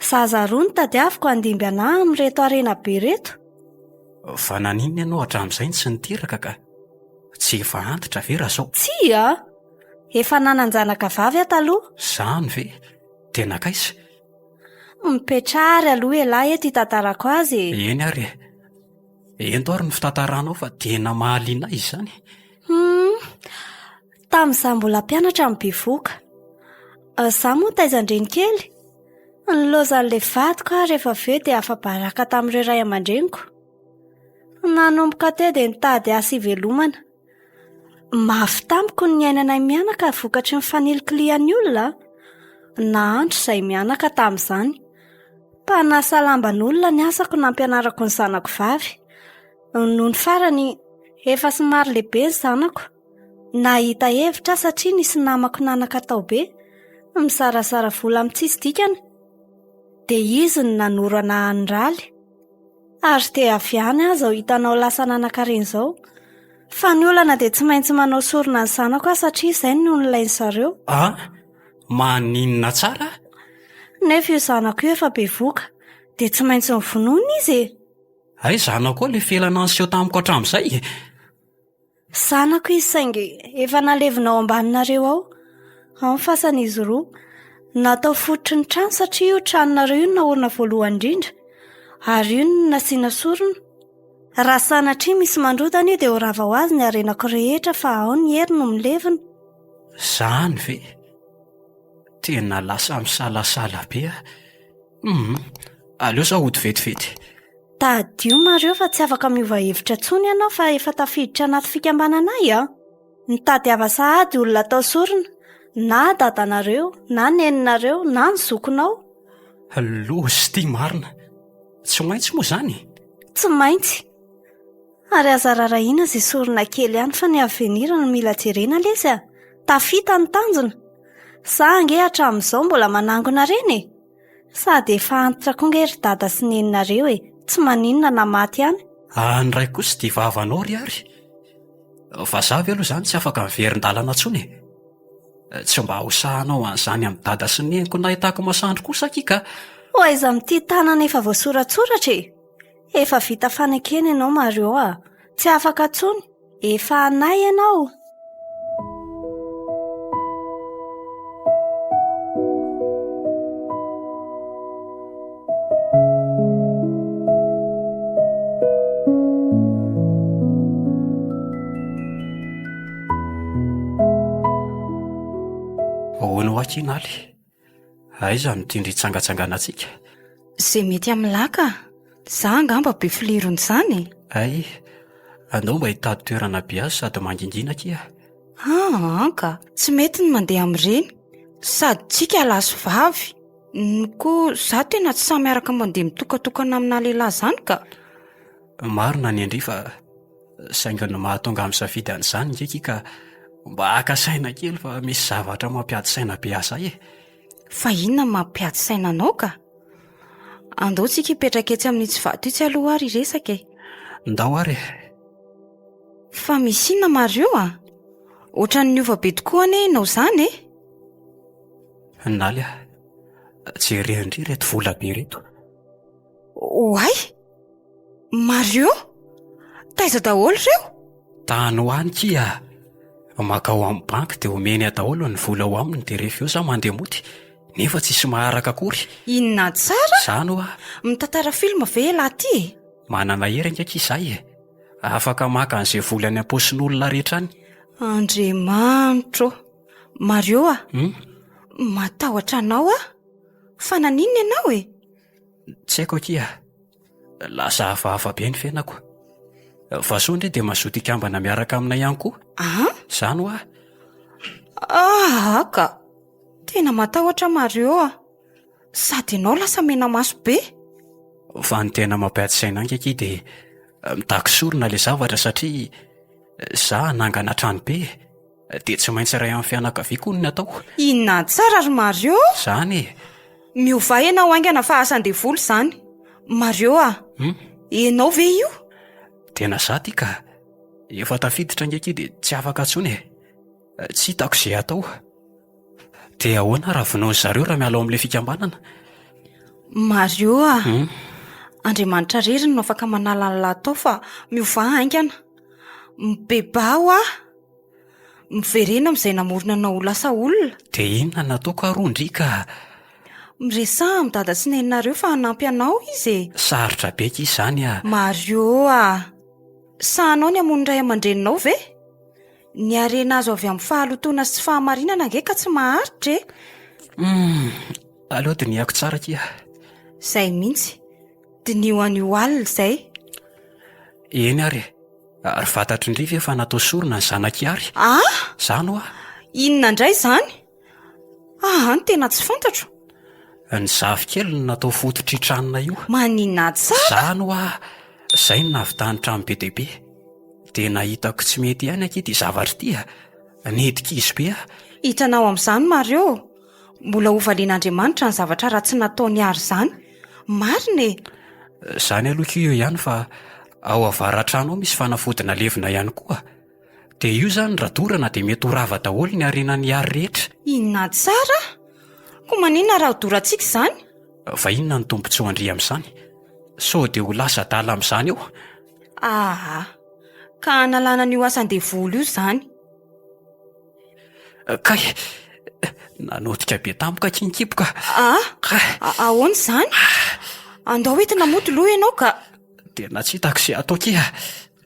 Zaza roa no tadiaviko andimby anahy amin'reto arena be reto. Fa nanino ianao hatramin'izay tsy niteraka ka? Tsy efa antitra ve raha zao? Tsy a! Efa nananjanaka vavy aho taloha. Zany ve? Tena kaisa? Mipetrary aloha elahy eto hitantarako azy e. Eny ary e. Ento ary ny fitantaranao fa tena mahaliana izany. Tamin'izaho mbola mpianatra amin'ny bevoka. Zaho moa taizandreny kely. Nilozan'ilay vadiko aho rehefa avy eo dia afa-baraka tamin'ireo ray aman-dreniko. Nanomboka teo dia nitady asa ivelomana. Mafy tamiko ny ainanay mianaka vokatry ny fanilikilian'ny olona. Nahandro izay mianaka tamin'izany. Mpanasa lamban'olona ny asako nampianarako ny zanako vavy. Noho ny farany efa somary lehibe ny zanako. Nahita hevitra satria nisy namako nanaka tao be misarasara vola mitsisy-dikany dia izy no nanorana Andry ary te aviany aza ho hitanao lasa nanankareny izao. Fa ny olana dia tsy maintsy manao sorona ny zanako satria izay no nolainy zareo. Maninona tsara? Nefa io zanako io efa bevoka dia tsy maintsy mivonoina izy. Ay, zanako le felana anseho tamiko hatramin'izay. Zanako izy saingy efa nalevinao ambaninareo ao. Ao ny fasan'izy roa natao fototry ny trano satria io tranonareo io no naorina voalohany indrindra ary io no nasiana sorona. Raha sanatria misy mandrodana io dia ho rava ho azy ny arenako rehetra fa ao ny hery no milevina. Zany ve? Tena lasa misalasala be. Aleo za hody vetivety. Tadio mareo fa tsy afaka miova hevitra tsony ianao fa efa tafiditra anaty fikambananay a. Nitady avasahady olona atao sorona na dadanareo na neninareo na ny zokonao. Losy tia marina. Tsy maintsy moa zany. Tsy maintsy. Ary aza rarahina izay sorona kely ihany fa ny avenira no mila jerena lesy a. Tafita ny tanjona. Sa ange hatramin'izao mbola manangona reny. Sady efa antitra konga ery dada sy neninareo tsy maninona na maty ihany. Andray kosa dia vavanao ry ary. Vazavy aloha zany tsy afaka miverin-dalana tsony. Tsy mba hosahanao an'izany amin'ny dada sy neniko na hitako masandro kosa kika. Ho aiza amin'ity tanana efa voasoratsoratra e. Efa vita fanekena ianao Mario a. Tsy afaka tsony. Efa anay ianao. Hoanao akinaly. Aiza mitindry hitsangatsangana antsika. Izay mety amin'ny laka. Za angamba be filirony izany. Ay, anao mba hitady toerana be azy sady mangingina kia. Anka, tsy mety ny mandeha amin'ireny. Sady tsika laso vavy. Koa za tena tsy samy miaraka mandeha mitokatokana amina lehilahy zany ka. Marina ny Andry fa saingany mahatonga amin'ny safidy an'izany ngeky ka mba haka saina kely fa misy zavatra mampiady saina be aza e. Fa inona mampiady saina anao ka? Andao tsika hipetraka etsy amin'ny tsy vato itsy aloha ary resaka e. Ndao ary. Fa misy inona Mario a? Ohatran'ny niova be tokoa ane ianao zany e? Nally a. Jerendry reto vola be reto. Oay? Mario? Taiza daholo reo? Tany ho any kia. Maka ho amin'ny banky dia omeny daholo ny vola ho aminy dia rehefa eo za mandeha mody. Nefa tsisy maharaka akory. Inona tsara? Zany ho mitantara filma ve lahy ty e? Manana hery ngeky izay e. Afaka maka an'izay volany am-posin'olona rehetra any. Andriamanitro. Mario a? Matahotra anao a? Fa naninona ianao e? Tsy haiko kia. Lasa hafahafa be ny fiainako. Fa so ndre dia mazoto ikambana miaraka aminay ihany koa. Zany ho ka. Tena matahotra Mario a. Sady ianao lasa mena maso be. Fa ny tena mampiady saina ngeky dia mitako sorona ilay zavatra satria za nangana trano be dia tsy maintsy iray amin'ny fianakaviako ny atao. Inona tsara ry Mario? Zany e. Miova ianao aingana fa asan-devolo zany. Mario a? Ianao ve io? Tena za ty ka. Efa tafiditra ngeky dia tsy afaka tsony e. Tsy hitako izay atao. Dia ahoana raha vonoiny zareo raha miala ao amin'ilay fikambanana? Mario a? Andriamanitra reriny no afaka manala ny lahy tao fa miova aingana. Mibebao a? Miverena amin'izay namorona anao ho lasa olona. Dia inona nataoko arondrika? Miresaha amin'ny dada sy neninareo fa hanampy anao izy e. Sarotra be ky izany a. Mario a? Sahanao ny hamono iray aman-dreninao ve? Ny harena azo avy amin'ny fahalotona sy fahamarinana nge ka tsy maharitra e. Aleo diniako tsara kia. Zay mihitsy. Dinio anio alina izay. Eny ary. Ary fantatro indrivy efa natao sorona ny zanaki ary. Zany ho inona indray zany? Ny tena tsy fantatro. Ny zafikely no natao fototry tranona io. Maninona tsara? Zany ho izay no nahavitany trano be dia be. Dia nahitako tsy mety ihany aky ity zavatra ity a. Nidika izy be a? Hitanao amin'izany Mario, mbola hovalian'Andriamanitra ny zavatra raha tsy nataony ary izany. Marina e! Izany aloka io ihany fa ao avaratrano ao misy fanafodina levina ihany koa. Dia io izany raha dorana dia mety ho rava daholo ny arinan'ny ary rehetra. Inona tsara? Koa maninona raha hodorantsika izany? Fa inona ny tombontsoa andry amin'izany? Sao dia ho lasa adala amin'izany eo? Ka analana n'io asan-devoly io izany. Kay, nanotika be tampoka kinkipoka. Ahoana izany? Andao entina moto loha ianao ka. Tena tsy hitako izay atao kia.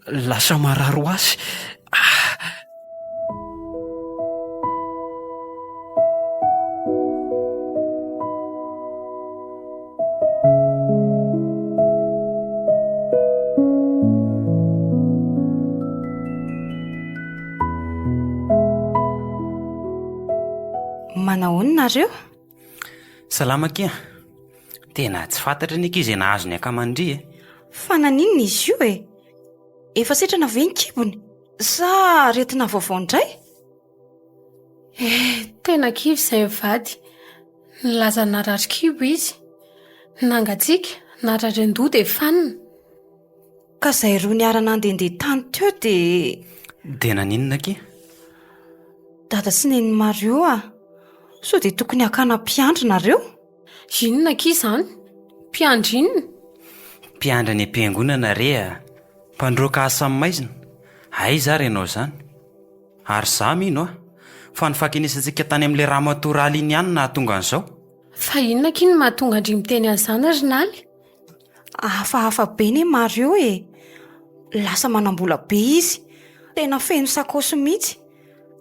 Lasa mararo azy. Manao nareo? Salama kia. Tena tsy fantatra ny ankizy nahazo ny akamandry e. Fa naninona izy io e? Efa sitrana ve ny kibony? Sa retina vaovao indray? Tena kivy izay mivady. Nilaza narary kibo izy. Nangatsiaka, narary andoha dia fanina. Ka izay roa ny aran'andehandeha tany teo dia naninona kia? Dada sy neny Mario so dia tokony hakana mpiandry nareo? Inona kia izany? Mpiandry inona? Mpiandry ny am-piangonana re mpandroaka asa amin'ny maizina. Aiza ary ianao izany? Ary izaho mino fa ny fahakinesantsika tany amin'ilay ramatoraly iny ihany nahatonga an'izao. Fa inona kia no mahatonga Andry miteny an'izany ry naly? Hafahafa be ne Mario e. Lasa manambola be izy. Tena feno sakosy mihitsy.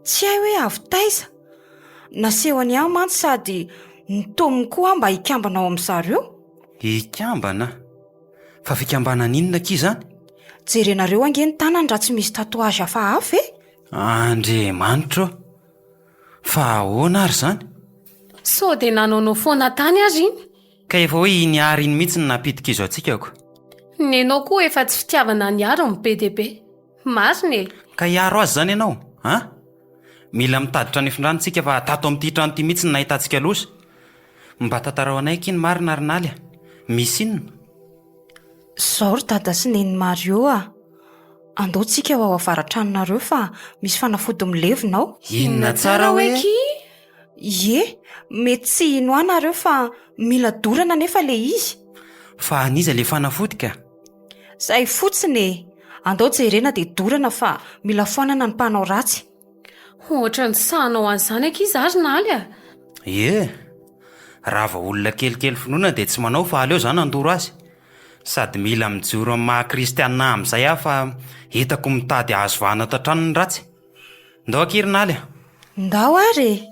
Tsy hay hoe avy taiza. Nasehony aho mantsy sady nitomony koa mba hikambana ao amin'izareo. Hikambana? Fa fikambana n'inona kia izany? Jerenareo ange ny tanany raha tsy misy tatouage hafahafa e. Andriamanitra! Fa ahoana ary izany? Sao dia nanaonao foana tany azy iny? Ka efa hoe iny ary iny mihitsy napitika izo atsikako. Nenao koa efa tsy fitiavana ny aro amin'ny be dia be. Marina e! Ka hiaro azy izany ianao? Mila mitaditra ny findranitsika fa tato amin'ity trano ity mihitsy ny nahitantsika loza. Mba tantarao anay ky ny marina ary naly. Misy inona? Zao ry dada sy neny Mario andaotsika ao avaratranonareo fa misy fanafody milevina ao. Inona tsara hoe? Ie, mety tsy ino anareo fa mila dorana nefa le izy. Fa aniza le fanafody ka? Zay fotsiny andao jerena dia dorana fa mila foanana ny mpanao ratsy. Ohatra ny sahanao an'izany ankizy ary naly raha vao olona kelikely finoana dia tsy manao fa aleo izany andoro azy. Sady mila mijoro amin'ny maha-kristianina amin'izay fa hitako mitady azo vahana ato an-trano ny ratsy. Ndao akery naly Ndao ary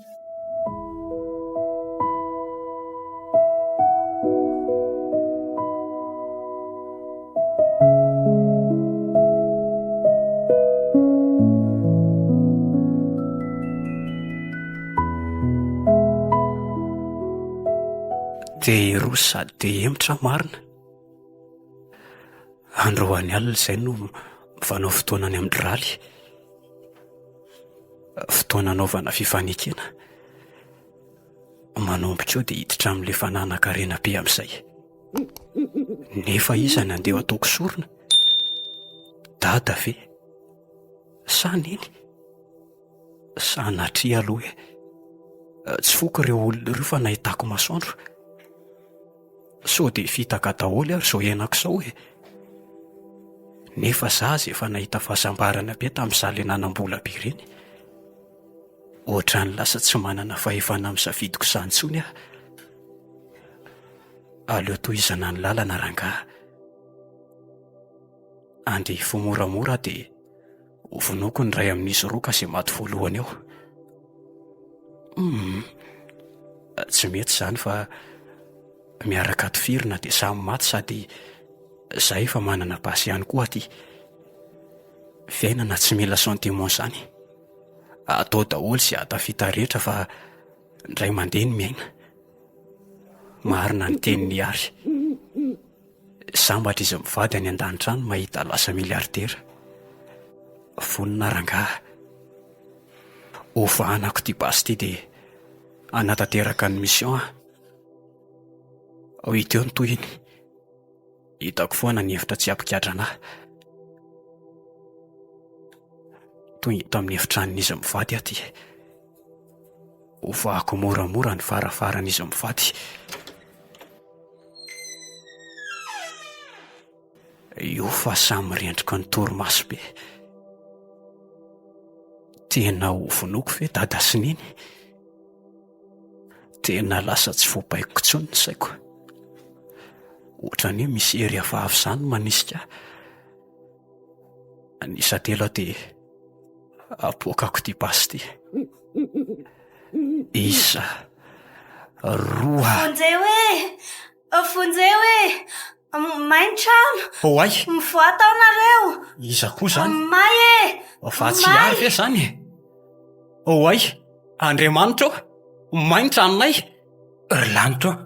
dia roa sady dia emotra marina. Androany alina izay no mifanao fotoanany amin'ny raly. Fotoana anaovana fifanekena. Manomboka eo dia hiditra amin'ilay fananan-karena be amin'izay. Nefa iza ny andeha ataoko sorona? Dada ve? Sa neny? Sa natria aloha tsy foko ireo olona ireo fa nahitako masoandro. Sao dia fitaka daholo ary izao ianak'izao Nefa zaza efa nahita fahasambarana be tamin'izaho ilay nanam-bola be ireny. Ohatra ny lasa tsy manana fahefana amin'ny safidiko izany intsony aleo tohizana ny lalana rangaha. Andeha fo moramora dia hovonoako ny ray amin'izy roa ka izay maty voalohany eo. Tsy mety izany fa miaraka tifirina dia samy maty sady izahay efa manana basy ihany koa aty. Fiainana tsy mila sentiment izany. Atao daholo izay atafita rehetra fa indray mandeha ny miaina. Marina ny tenin'ny ary. Sambatra izy mivady any an-danitra any mahita lasa miliardera. Vonina rangaha. Hofanako ty basy ty dia anatanteraka ny mission ao hiteo ny toy iny. Hitako foana ny hevitra tsy ampikatra anahy. Toy hita amin'ny efitran'izy mivady aty. Hovahako moramora ny farafaran'izy mivady. Io fa samy rendriko ny torimaso be. Tena hovinoko ve dada sy neny? Tena lasa tsy voapaiko intsony ny saiko. Ohatrany hoe misy hery hafahafa izany manisika. Anisa telo dia apoakako ty basy ty. Isa, roa. Fonjeo e! Maintrano! Hoay! Mivoatao nareo! Iza koa zany? May e! Fa tsy ary ve zany? Hoay! Andriamanitra ô! Maintra anay! Ry lanitra ô!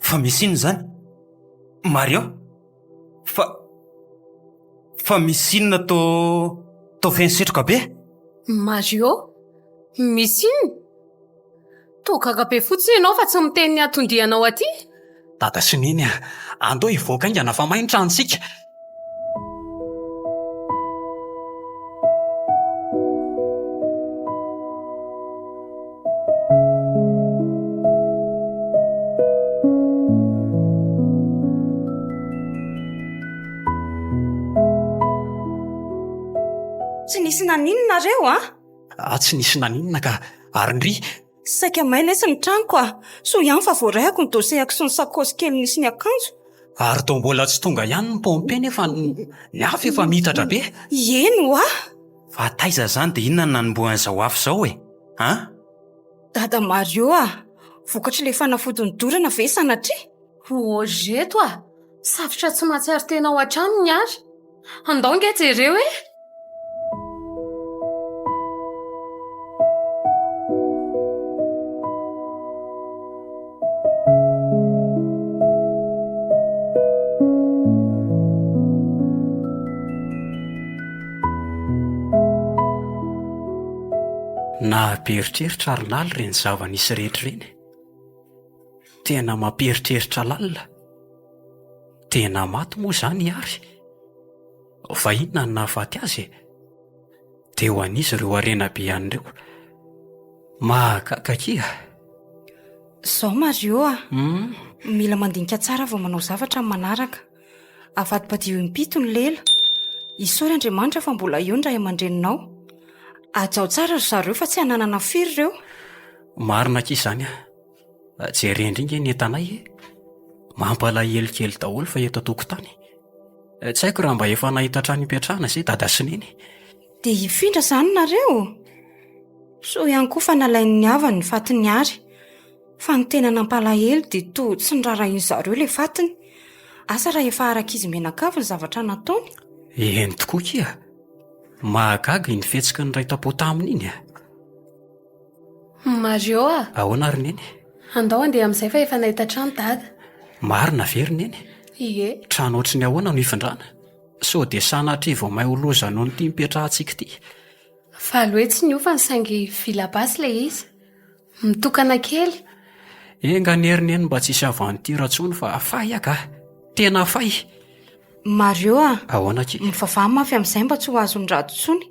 Fa misy ino zany? Mario? Fa misy inona to fensetroka be? Mario? Misy ino? Togaga be fotsiny ianao fa tsy miteny ny atondianao aty? Dada sy neny andao hivoaka ingana fa maintra antsika. Tsy nisy naninonareo Tsy nisy naninona ka Andry. Saika maina sy ny tranoko so ihany fa voarahako ny dosehako sy ny sakosy kely nisy ny akanjo. Ary to mbola tsy tonga ihany ny pompe nefa ny afo efa mitatra be. Eno Fa taiza zany dia inona nanombohan'izao afo izao e? Dada Mario vokatry ilay fanafodiny dorana ve sanatria? Ozeto Safitra tsy mahatsiaro tena ao an-trano ny ary. Andao nge jereo e? Namperitreritra ary lala ireny zava-nisy rehetra ireny. Tena mamperitreritra lalina. Tena maty moa izany ary. Fa inona no nahafaty azy? Dia ho an'izy ireo arena be an'ireo. Mahakakakia. Zao Mario mila mandinika tsara vao manao zavatra amin'ny manaraka. Avadipadio impito ny lela. Isaory Andriamanitra fa mbola eo ny ray aman-dreninao. Ajao tsara ry zareo fa tsy hananana firy ireo. Marina k'y izany jerendringe ny entanay mampalahelo kely daholo fa eto an-tokotany. Tsy haiko raha mba efa nahita trano hipetrahana izay dada sy neny. Dia hifindra izany nareo. So ihany koa fa nalain'ny havany ny fatiny ary. Fa ny tena nampalahelo dia to tsy nirarahin zareo ilay fatiny. Asa raha efa arak'izy menakavy ny zavatra nataony. Eny tokoa kia. Mahagaga ny fetsika ny ray tapota amin'iny Mario ahoana ry neny? Andao andeha amin'izay fa efa nahita trano dada. Marina very neny? Ie. Trano ohatry ny ahoana no hifindrana? So dia sanatria vao mahay holoza noho ny tia mipetrahantsika ity. Fa aloetsy ny io fa ny saingy vila basy ilay izy. Mitokana kely. Enga ny herineny mba tsy hisy avantira intsony fa fay tena fay. Mario ahoana ki? Mivavaha mafy amin'izay mba tsy ho azony rato intsony.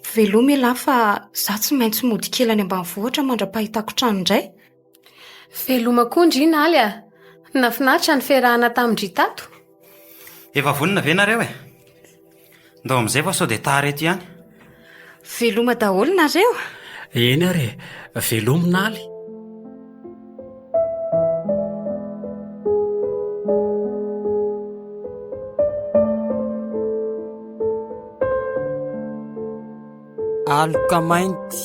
Veloma ialahy fa za tsy maintsy mody kely any ambanivohitra mandra-pahitako trano indray. Veloma koa Andry naly nafinaritra ny fiarahana tamin-dry tato. Efa vonina ve nareo e? Ndao amin'izay fa sao dia tareto ihany. Veloma daholo nareo. Eny ary veloma naly. Aloka mainty